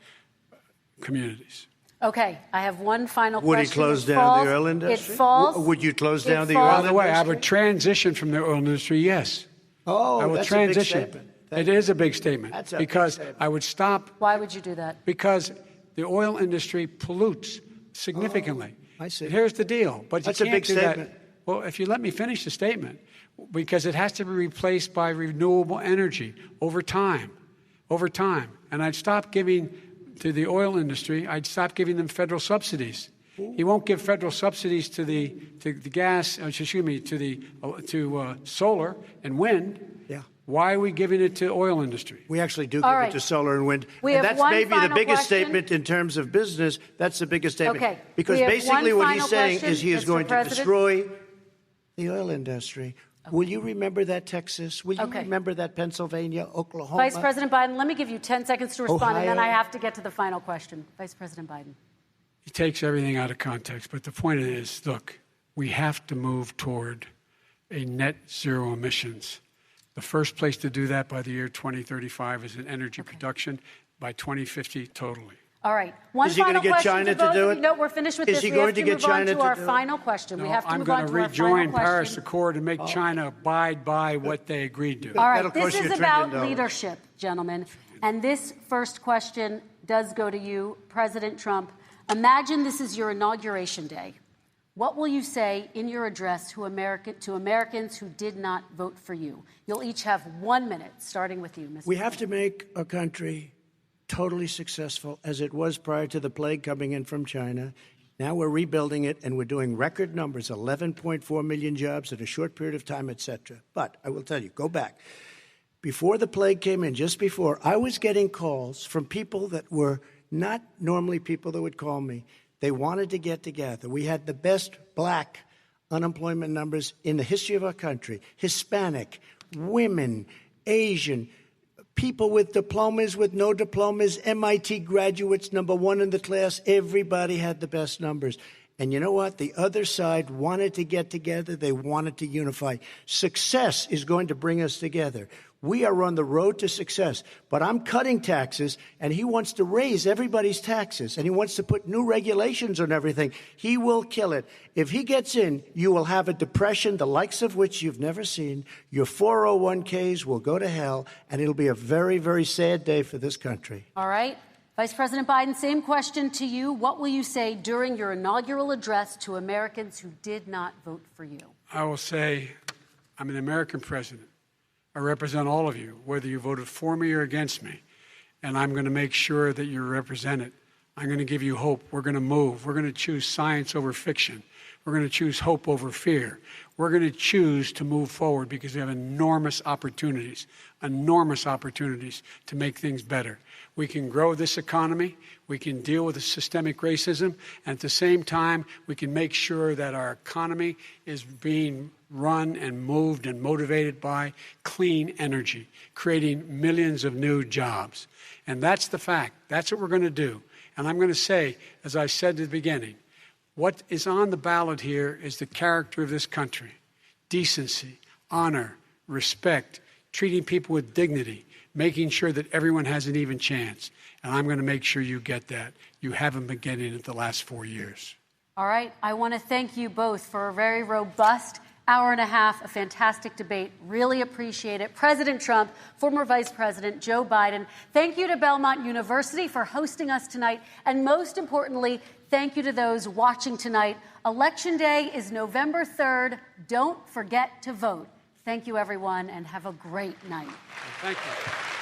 communities. Okay, I have one final question. Would he close down the oil industry? It falls. Would you close down the oil By industry? the way, I would transition from the oil industry, yes. Oh, I will that's transition. a big statement. It is a big statement. That's a because big statement. I would stop. Why would you do that? Because the oil industry pollutes significantly. I see. Here's the deal. But That's you a can't big do statement. that. Well, if you let me finish the statement, because it has to be replaced by renewable energy over time. And I'd stop giving to the oil industry, I'd stop giving them federal subsidies. He won't give federal subsidies to the gas, to solar and wind. Yeah. Why are we giving it to oil industry? We actually do All give right. it to solar and wind. We And have that's one maybe the final biggest question. statement in terms of business. That's the biggest statement. Okay. Because We have basically one what he's final saying question, is he is Mr. going to President. destroy the oil industry. Okay. Will you remember that, Texas? Will you Okay. remember that, Pennsylvania, Oklahoma? Vice President Biden, let me give you 10 seconds to respond, and then Ohio. I have to get to the final question. Vice President Biden. He takes everything out of context. But the point is, look, we have to move toward a net zero emissions. The first place to do that by the year 2035 is in energy production, by 2050 totally. All right. One Is he gonna final get question China to both to do of you. it? No, we're finished with Is this. he We going have to to get move on China to to our do it? final question. No, We have to I'm move going on to to our final rejoin Paris question. Accord and make China abide by what they agreed to. All right, That'll this cost you is $1 about trillion. leadership, gentlemen. And this first question does go to you, President Trump. Imagine this is your inauguration day. What will you say in your address to Americans who did not vote for you? You'll each have 1 minute, starting with you, Mr. We have to make a country totally successful as it was prior to the plague coming in from China. Now we're rebuilding it, and we're doing record numbers, 11.4 million jobs in a short period of time, et cetera. But I will tell you, go back. Before the plague came in, just before, I was getting calls from people that were not normally people that would call me. They wanted to get together. We had the best black unemployment numbers in the history of our country. Hispanic, women, Asian, people with diplomas, with no diplomas, MIT graduates, #1 in the class. Everybody had the best numbers. And you know what? The other side wanted to get together. They wanted to unify. Success is going to bring us together. We are on the road to success. But I'm cutting taxes, and he wants to raise everybody's taxes, and he wants to put new regulations on everything. He will kill it. If he gets in, you will have a depression, the likes of which you've never seen. Your 401ks will go to hell, and it'll be a very, very sad day for this country. All right. Vice President Biden, same question to you. What will you say during your inaugural address to Americans who did not vote for you? I will say, I'm an American president. I represent all of you, whether you voted for me or against me. And I'm going to make sure that you're represented. I'm going to give you hope. We're going to move. We're going to choose science over fiction. We're going to choose hope over fear. We're going to choose to move forward because we have enormous opportunities to make things better. We can grow this economy. We can deal with the systemic racism. And at the same time, we can make sure that our economy is being run and moved and motivated by clean energy, creating millions of new jobs. And that's the fact. That's what we're going to do. And I'm going to say, as I said at the beginning, what is on the ballot here is the character of this country. Decency, honor, respect, treating people with dignity, making sure that everyone has an even chance. And I'm going to make sure you get that. You haven't been getting it the last 4 years. All right. I want to thank you both for a very robust, hour and a half, a fantastic debate. Really appreciate it. President Trump, former Vice President Joe Biden, thank you to Belmont University for hosting us tonight. And most importantly, thank you to those watching tonight. Election Day is November 3rd. Don't forget to vote. Thank you, everyone, and have a great night. Thank you.